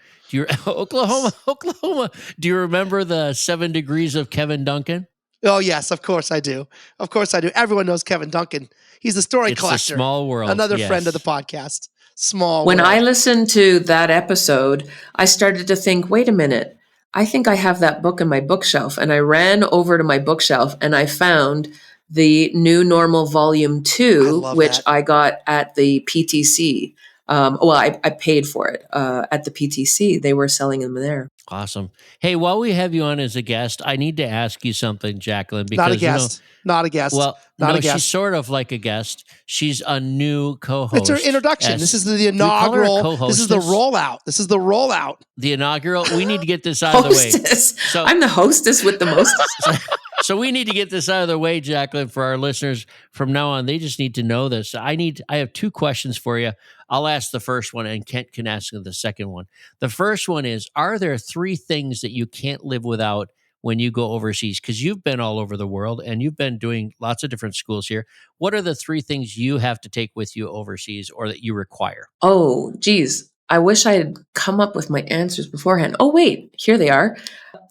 Oklahoma? Do you remember the 7 degrees of Kevin Duncan? Oh yes, of course I do. Of course I do. Everyone knows Kevin Duncan. He's the story It's collector. a small world. Another yes. friend of the podcast. Small When world. I listened to that episode, I started to think, wait a minute, I think I have that book in my bookshelf. And I ran over to my bookshelf and I found the New Normal Volume 2, love which that. I got at the PTC. I paid for it at the PTC. They were selling them there. Awesome. Hey, while we have you on as a guest, I need to ask you something, Jacqueline, Not a because, guest. Not a guest. well, Not a no, she's guest. sort of like a guest. She's a new It's her co-host. introduction. This is the Do we call her a inaugural. This is the co-hostess? rollout. This is the rollout. The inaugural. We need to get this out of the way. Hostess. So I'm the hostess with the mostest. So we need to get this out of the way, Jacqueline, for our listeners from now on. They just need to know this. I have two questions for you. I'll ask the first one, and Kent can ask the second one. The first one is, are there three things that you can't live without when you go overseas? Because you've been all over the world and you've been doing lots of different schools here. What are the three things you have to take with you overseas or that you require? Oh, geez. I wish I had come up with my answers beforehand. Oh, wait, here they are.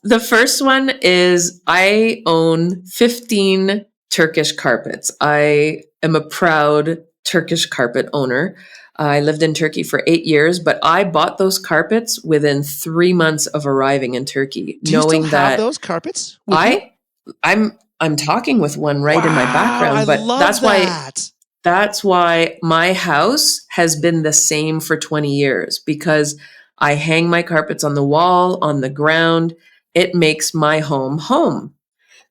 The first one is I own 15 Turkish carpets. I am a proud Turkish carpet owner. I lived in Turkey for 8 years, but I bought those carpets within 3 months of arriving in Turkey, Do you knowing still have that those carpets with you? I'm talking with one right in my Wow, background, I but love that. that's why my house has been the same for 20 years, because I hang my carpets on the wall, on the ground. It makes my home home.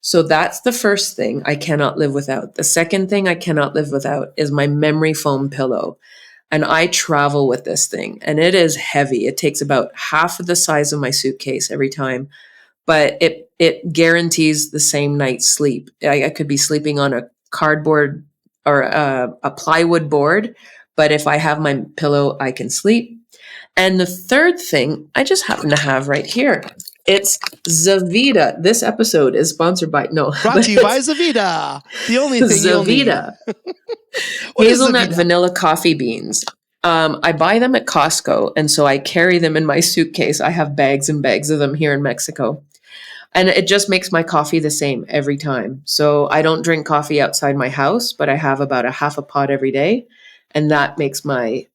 So that's the first thing I cannot live without. The second thing I cannot live without is my memory foam pillow. And I travel with this thing, and it is heavy. It takes about half of the size of my suitcase every time, but it guarantees the same night's sleep. I could be sleeping on a cardboard or a plywood board, but if I have my pillow, I can sleep. And the third thing I just happen to have right here. It's Zavita. This episode is sponsored by Brought to you by Zavita. The only thing you'll need. Zavita. What is Hazelnut Zavita? vanilla coffee beans. I buy them at Costco, and so I carry them in my suitcase. I have bags and bags of them here in Mexico. And it just makes my coffee the same every time. So I don't drink coffee outside my house, but I have about a half a pot every day. And that makes me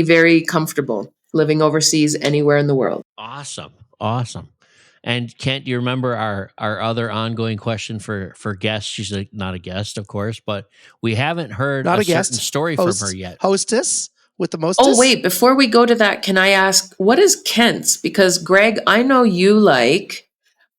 very comfortable living overseas anywhere in the world. Awesome. Awesome. And Kent, do you remember our other ongoing question for guests? She's not a guest, of course, but we haven't heard Not a a guest. certain story Host, from her yet. Hostess with the mostest. Oh, wait, before we go to that, can I ask, what is Kent's? Because Greg, I know you like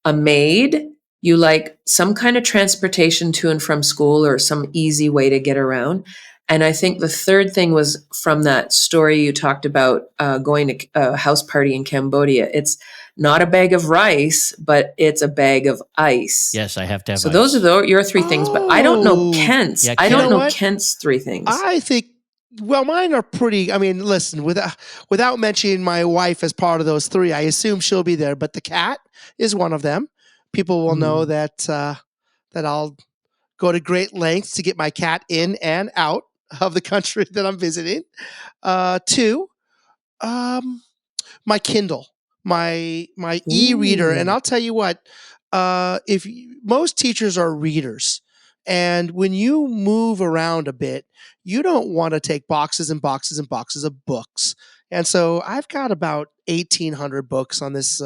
a maid, you like some kind of transportation to and from school or some easy way to get around. And I think the third thing was from that story you talked about going to a house party in Cambodia. It's not a bag of rice, but it's a bag of ice. Yes, I have to have So ice. those are your three things, but I don't know Oh. Kent's. Yeah, I Kent- don't You know know what? Kent's three things. I think, well, mine are pretty. I mean, listen, without mentioning my wife as part of those three, I assume she'll be there. But the cat is one of them. People will know that that I'll go to great lengths to get my cat in and out of the country that I'm visiting. Two, my Kindle, my e-reader, and Ooh. I'll tell you what, most teachers are readers, and when you move around a bit, you don't want to take boxes and boxes and boxes of books. And so I've got about 1,800 books on this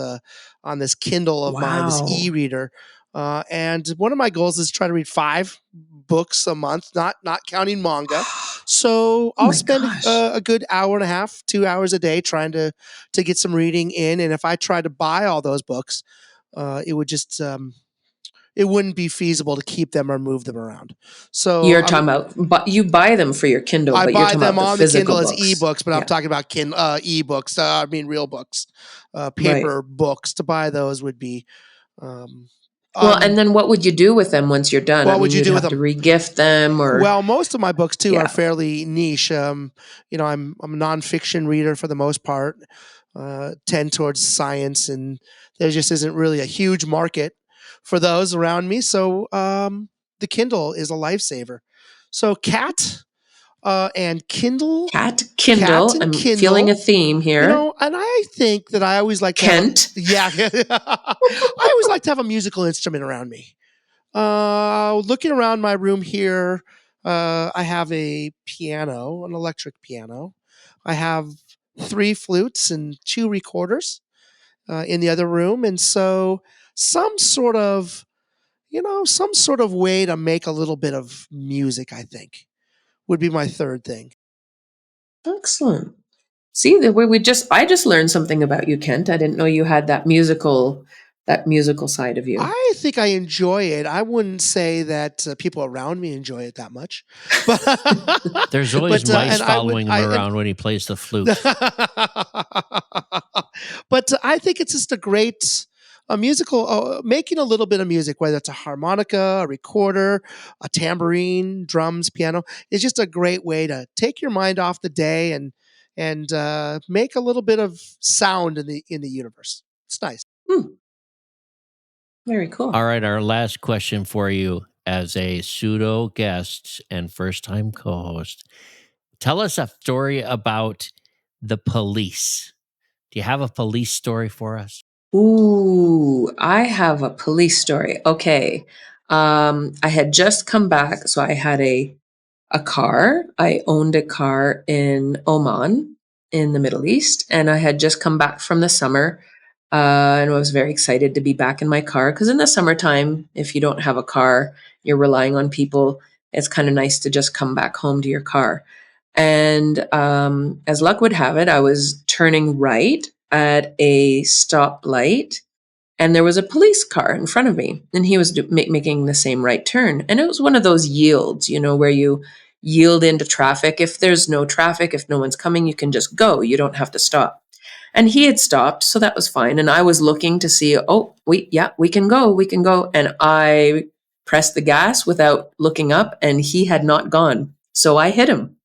Kindle of mine, this Wow. e-reader. And one of my goals is to try to read 5 books a month, not counting manga. So Oh I'll my spend gosh. a good hour and a half, 2 hours a day trying to get some reading in. And if I tried to buy all those books, it would just it wouldn't be feasible to keep them or move them around. So You're talking about, but you buy them for your Kindle, I but you're buy talking them about the on the physical Kindle as books. ebooks, but I'm Yeah. talking about ebooks. I mean real books, paper books. To buy those would be. Well, and then what would you do with them once you're done? What I would mean, you you'd do with have to them? re-gift them or Well, most of my books too are Yeah. fairly niche. You know, I'm a nonfiction reader for the most part. Tend towards science, and there just isn't really a huge market for those around me. So the Kindle is a lifesaver. So cat and Kindle, cat, cat Kindle. and I'm feeling a Kindle. theme You here. know, and I think that I always like to have Kent. I always like to have a musical instrument around me. Looking around my room here, I have a piano, an electric piano. I have 3 flutes and 2 recorders in the other room, and so some sort of some sort of way to make a little bit of music, I think, would be my third thing. Excellent. See, I just learned something about you, Kent. I didn't know you had that musical side of you. I think I enjoy it. I wouldn't say that people around me enjoy it that much, but There's always mice and I would following him around when he plays the flute. but I think it's just a musical, making a little bit of music, whether it's a harmonica, a recorder, a tambourine, drums, piano, is just a great way to take your mind off the day and make a little bit of sound in the universe. It's nice. Hmm, very cool. All right, our last question for you as a pseudo guest and first time co host. Tell us a story about the police. Do you have a police story for us? Ooh, I have a police story. Okay. I had just come back, so I had a car. I owned a car in Oman in the Middle East, and I had just come back from the summer. And I was very excited to be back in my car because in the summertime, if you don't have a car, you're relying on people. It's kind of nice to just come back home to your car. And as luck would have it, I was turning right at a stoplight and there was a police car in front of me and he was making the same right turn, and it was one of those yields, where you yield into traffic. If there's no traffic, if no one's coming, you can just go, you don't have to stop. And he had stopped, so that was fine, and I was looking to see, oh, we can go, and I pressed the gas without looking up and he had not gone, so I hit him.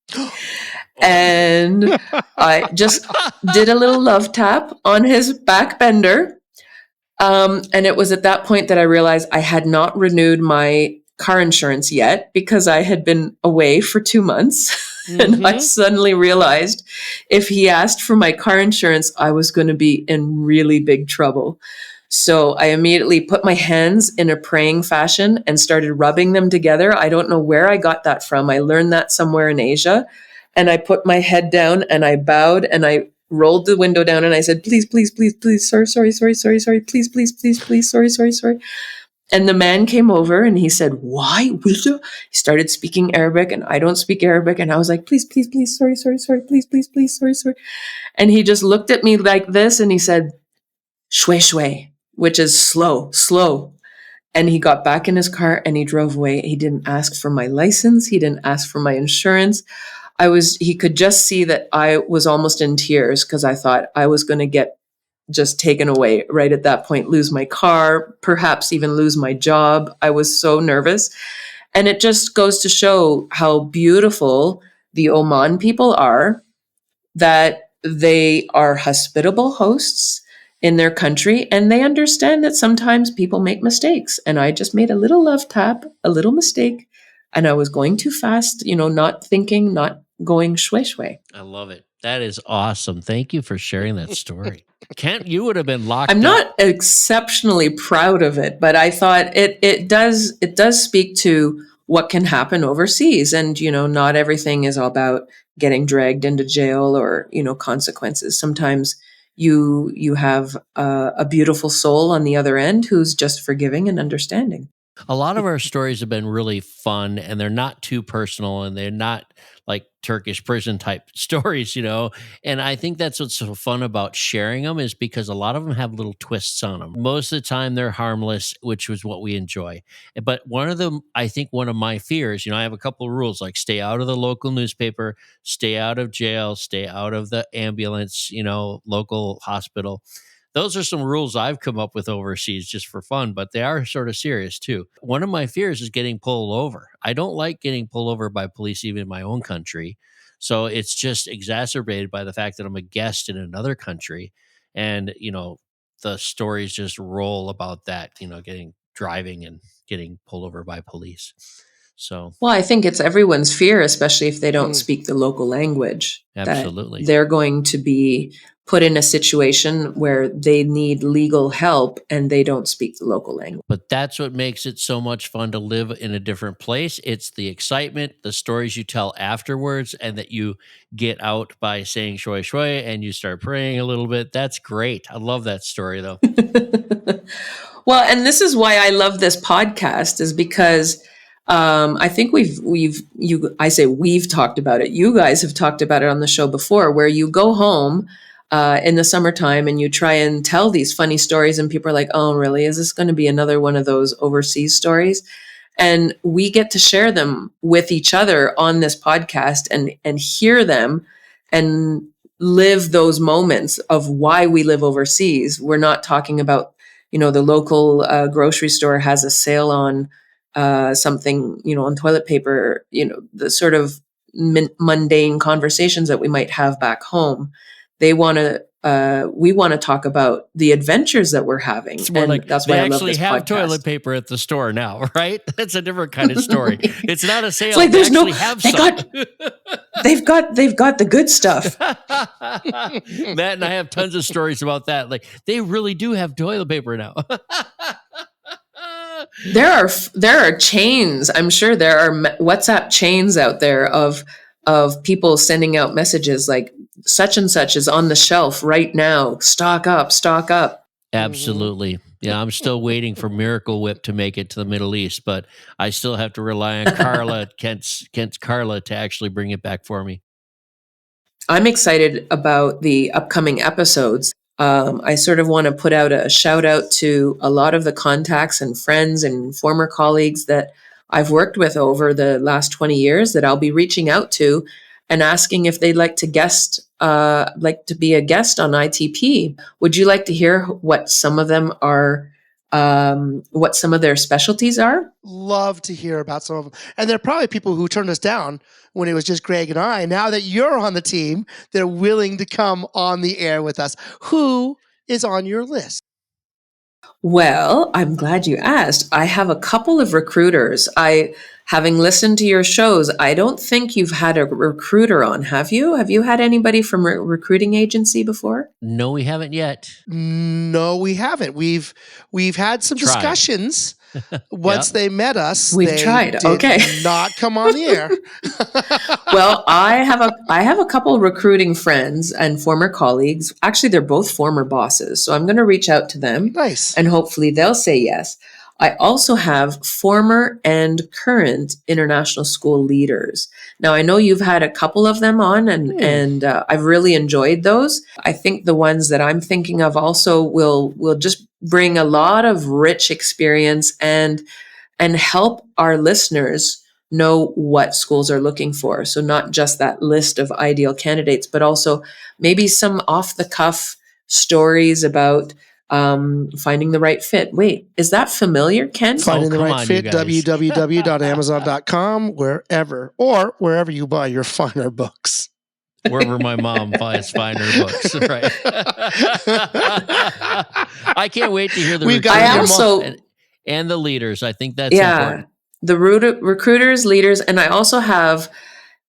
And I just did a little love tap on his back bender. And it was at that point that I realized I had not renewed my car insurance yet because I had been away for 2 months. And I suddenly realized if he asked for my car insurance, I was going to be in really big trouble. So I immediately put my hands in a praying fashion and started rubbing them together. I don't know where I got that from. I learned that somewhere in Asia. And I put my head down and I bowed and I rolled the window down and I said, please, please, please, please, sorry, please, please, please, please, sorry. And the man came over and he said, why will you? He started speaking Arabic and I don't speak Arabic. And I was like, please, please, please, sorry, please, please, please, sorry. And he just looked at me like this and he said, shwe shwe, which is slow, slow. And he got back in his car and he drove away. He didn't ask for my license. He didn't ask for my insurance. He could just see that I was almost in tears because I thought I was going to get just taken away right at that point, lose my car, perhaps even lose my job. I was so nervous. And it just goes to show how beautiful the Oman people are, that they are hospitable hosts in their country, and they understand that sometimes people make mistakes. And I just made a little love tap, a little mistake, and I was going too fast, not thinking, not going shwe shwe. I love it. That is awesome. Thank you for sharing that story. Kent, you would have been locked I'm up. not exceptionally proud of it, but I thought it does speak to what can happen overseas. And, not everything is all about getting dragged into jail or, consequences. Sometimes you have a beautiful soul on the other end who's just forgiving and understanding. A lot of our stories have been really fun and they're not too personal and they're not like Turkish prison type stories, And I think that's what's so fun about sharing them is because a lot of them have little twists on them. Most of the time they're harmless, which was what we enjoy. But I think one of my fears, I have a couple of rules like stay out of the local newspaper, stay out of jail, stay out of the ambulance, local hospital. Those are some rules I've come up with overseas just for fun, but they are sort of serious too. One of my fears is getting pulled over. I don't like getting pulled over by police, even in my own country. So it's just exacerbated by the fact that I'm a guest in another country. And, the stories just roll about that, driving and getting pulled over by police. So, well, I think it's everyone's fear, especially if they don't speak the local language. Absolutely. That they're going to be put in a situation where they need legal help and they don't speak the local language. But that's what makes it so much fun to live in a different place. It's the excitement, the stories you tell afterwards, and that you get out by saying shwe shwe and you start praying a little bit. That's great. I love that story, though. Well, and this is why I love this podcast, is because I think we've talked about it. You guys have talked about it on the show before, where you go home in the summertime and you try and tell these funny stories, and people are like, "Oh, really? Is this going to be another one of those overseas stories?" And we get to share them with each other on this podcast and hear them and live those moments of why we live overseas. We're not talking about, the local grocery store has a sale on something, on toilet paper, the sort of mundane conversations that we might have back home. We want to talk about the adventures that we're having. It's more and like that's they why I love actually this have podcast. toilet paper at the store now, right? That's a different kind of story. It's not a sale. It's like they there's actually no, have they some. got, they've got the good stuff. Matt and I have tons of stories about that. Like, they really do have toilet paper now. There are chains. I'm sure there are WhatsApp chains out there of people sending out messages like such and such is on the shelf right now. Stock up, stock up. Absolutely. Yeah, I'm still waiting for Miracle Whip to make it to the Middle East, but I still have to rely on Carla, Kent's Carla, to actually bring it back for me. I'm excited about the upcoming episodes. I sort of want to put out a shout out to a lot of the contacts and friends and former colleagues that I've worked with over the last 20 years that I'll be reaching out to and asking if they'd like to be a guest on ITP. Would you like to hear what some of them are, what some of their specialties are? Love to hear about some of them. And there are probably people who turned us down when it was just Greg and I. Now that you're on the team, they're willing to come on the air with us. Who is on your list? Well, I'm glad you asked. I have a couple of recruiters. Having listened to your shows, I don't think you've had a recruiter on, have you? Have you had anybody from a recruiting agency before? No, we haven't yet. No, we haven't. We've had some Tried. discussions. Once they met us, We've they tried. did Okay. not come on the air. Well, I have a couple recruiting friends and former colleagues. Actually, they're both former bosses. So I'm going to reach out to them. Nice. And hopefully they'll say yes. I also have former and current international school leaders. Now, I know you've had a couple of them on, and I've really enjoyed those. I think the ones that I'm thinking of also will just bring a lot of rich experience and help our listeners know what schools are looking for. So not just that list of ideal candidates, but also maybe some off the cuff stories about finding the right fit. Wait, is that familiar, Ken? Finding the right fit, www.amazon.com, wherever you buy your finer books. Wherever my mom buys finer books, right? I can't wait to hear the and the leaders. I think that's important. The recruiters, leaders, and I also have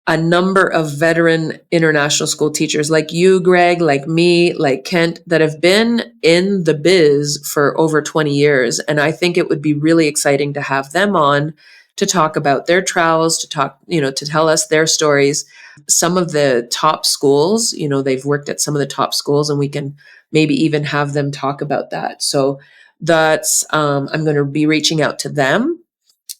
a number of veteran international school teachers like you, Greg, like me, like Kent, that have been in the biz for over 20 years. And I think it would be really exciting to have them on to talk about their travels, to tell us their stories. Some of the top schools, they've worked at some of the top schools, and we can maybe even have them talk about that. So that's, I'm going to be reaching out to them.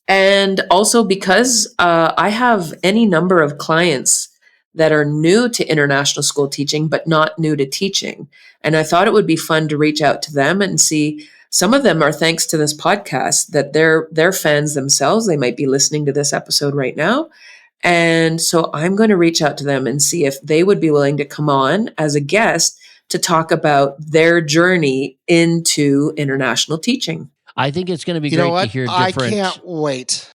And also because I have any number of clients that are new to international school teaching, but not new to teaching. And I thought it would be fun to reach out to them and see. Some of them are thanks to this podcast that they're fans themselves. They might be listening to this episode right now. And so I'm going to reach out to them and see if they would be willing to come on as a guest to talk about their journey into international teaching. I think it's going to be great to hear different. I can't wait.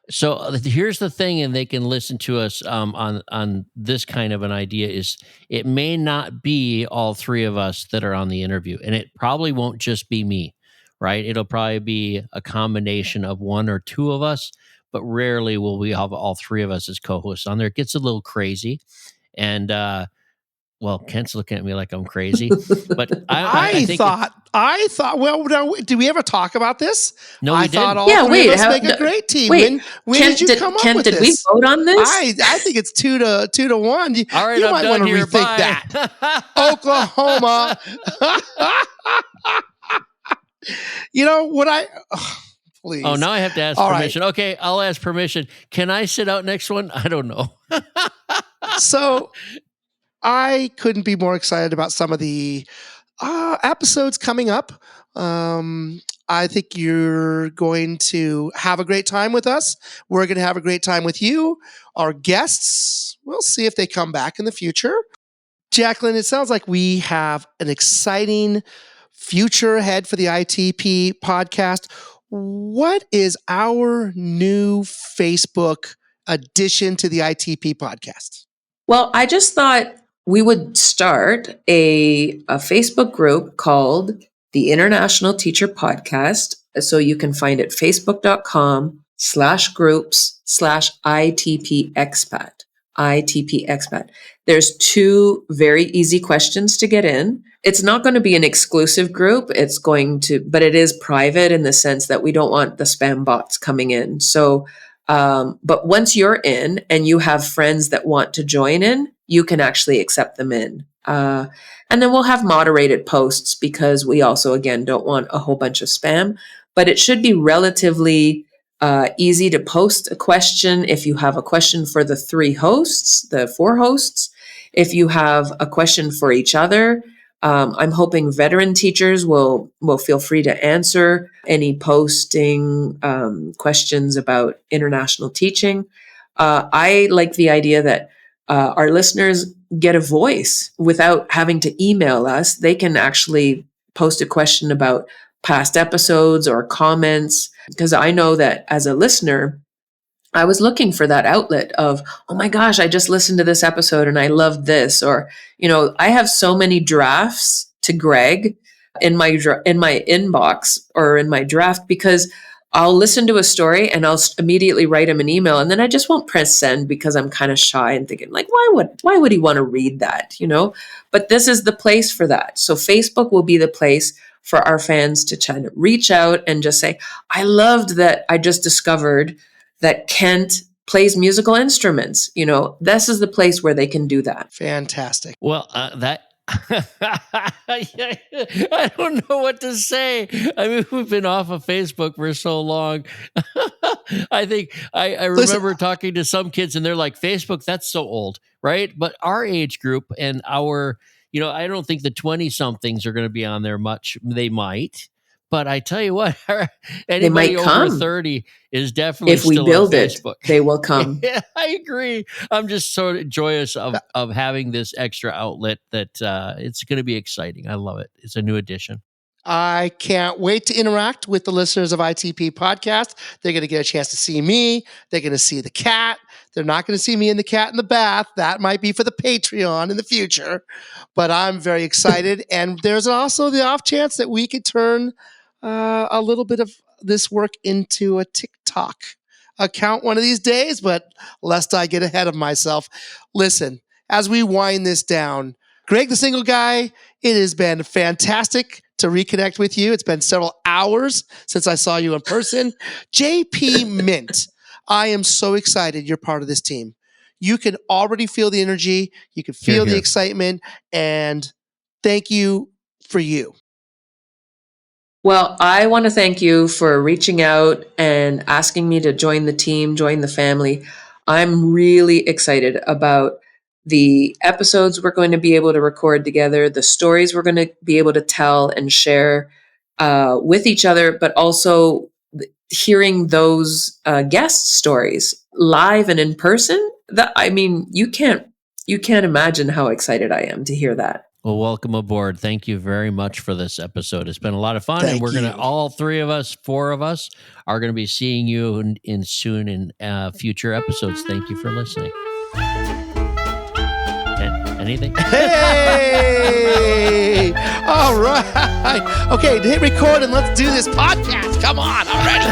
So here's the thing, and they can listen to us on this kind of an idea, is it may not be all three of us that are on the interview, and it probably won't just be me, right? It'll probably be a combination of one or two of us, but rarely will we have all three of us as co-hosts on there. It gets a little crazy, and well, Kent's looking at me like I'm crazy, but I thought. Well, now, did we ever talk about this? No, we didn't. Thought all three of us make a great team. When did you come up with this? Did we vote on this? I think it's 2-1. All right, you might want to rethink that. Oklahoma. You know what please. Oh, now I have to ask All permission. Right. Okay, I'll ask permission. Can I sit out next one? I don't know. So I couldn't be more excited about some of the episodes coming up. I think you're going to have a great time with us. We're going to have a great time with you. Our guests, we'll see if they come back in the future. Jacqueline, it sounds like we have an exciting future ahead for the ITP podcast. What is our new Facebook addition to the ITP podcast? Well, I just thought we would start a Facebook group called the International Teacher Podcast. So you can find it facebook.com/groups/ITP Expat. ITP Expat. There's 2 very easy questions to get in. It's not going to be an exclusive group. But it is private in the sense that we don't want the spam bots coming in. So, but once you're in and you have friends that want to join in, you can actually accept them in. And then we'll have moderated posts because we also, again, don't want a whole bunch of spam, but it should be relatively easy to post a question. If you have a question for the 4 hosts, if you have a question for each other, I'm hoping veteran teachers will feel free to answer any posting questions about international teaching. I like the idea that our listeners get a voice without having to email us. They can actually post a question about past episodes or comments, because I know that as a listener, I was looking for that outlet of, oh my gosh, I just listened to this episode and I loved this. Or, I have so many drafts to Greg in my inbox or in my draft, because I'll listen to a story and I'll immediately write him an email, and then I just won't press send because I'm kind of shy and thinking like, why would he want to read that? But this is the place for that. So Facebook will be the place for our fans to try to reach out and just say, I loved that. I just discovered that Kent plays musical instruments. This is the place where they can do that. Fantastic. Well, that I don't know what to say. I mean, we've been off of Facebook for so long. I think I remember talking to some kids and they're like, Facebook, that's so old, right? But our age group and I don't think the 20-somethings are going to be on there much. They might. But I tell you what, anybody over 30 is definitely if we still build on Facebook. They will come. Yeah, I agree. I'm just so joyous of having this extra outlet that it's going to be exciting. I love it. It's a new addition. I can't wait to interact with the listeners of ITP Podcast. They're going to get a chance to see me. They're going to see the cat. They're not going to see me and the cat in the bath. That might be for the Patreon in the future. But I'm very excited. And there's also the off chance that we could turn a little bit of this work into a TikTok account one of these days, but lest I get ahead of myself. Listen, as we wind this down, Greg the Single Guy, it has been fantastic to reconnect with you. It's been several hours since I saw you in person. JPMint, I am so excited you're part of this team. You can already feel the energy. You can feel the excitement. And thank you for you. Well, I want to thank you for reaching out and asking me to join the team, join the family. I'm really excited about the episodes we're going to be able to record together, the stories we're going to be able to tell and share with each other, but also hearing those guest stories live and in person. You can't imagine how excited I am to hear that. Well, welcome aboard. Thank you very much for this episode. It's been a lot of fun. And we're going to, all 4 of us, are going to be seeing you soon in future episodes. Thank you for listening. Anything? Hey! All right. Okay, hit record and let's do this podcast. Come on, already.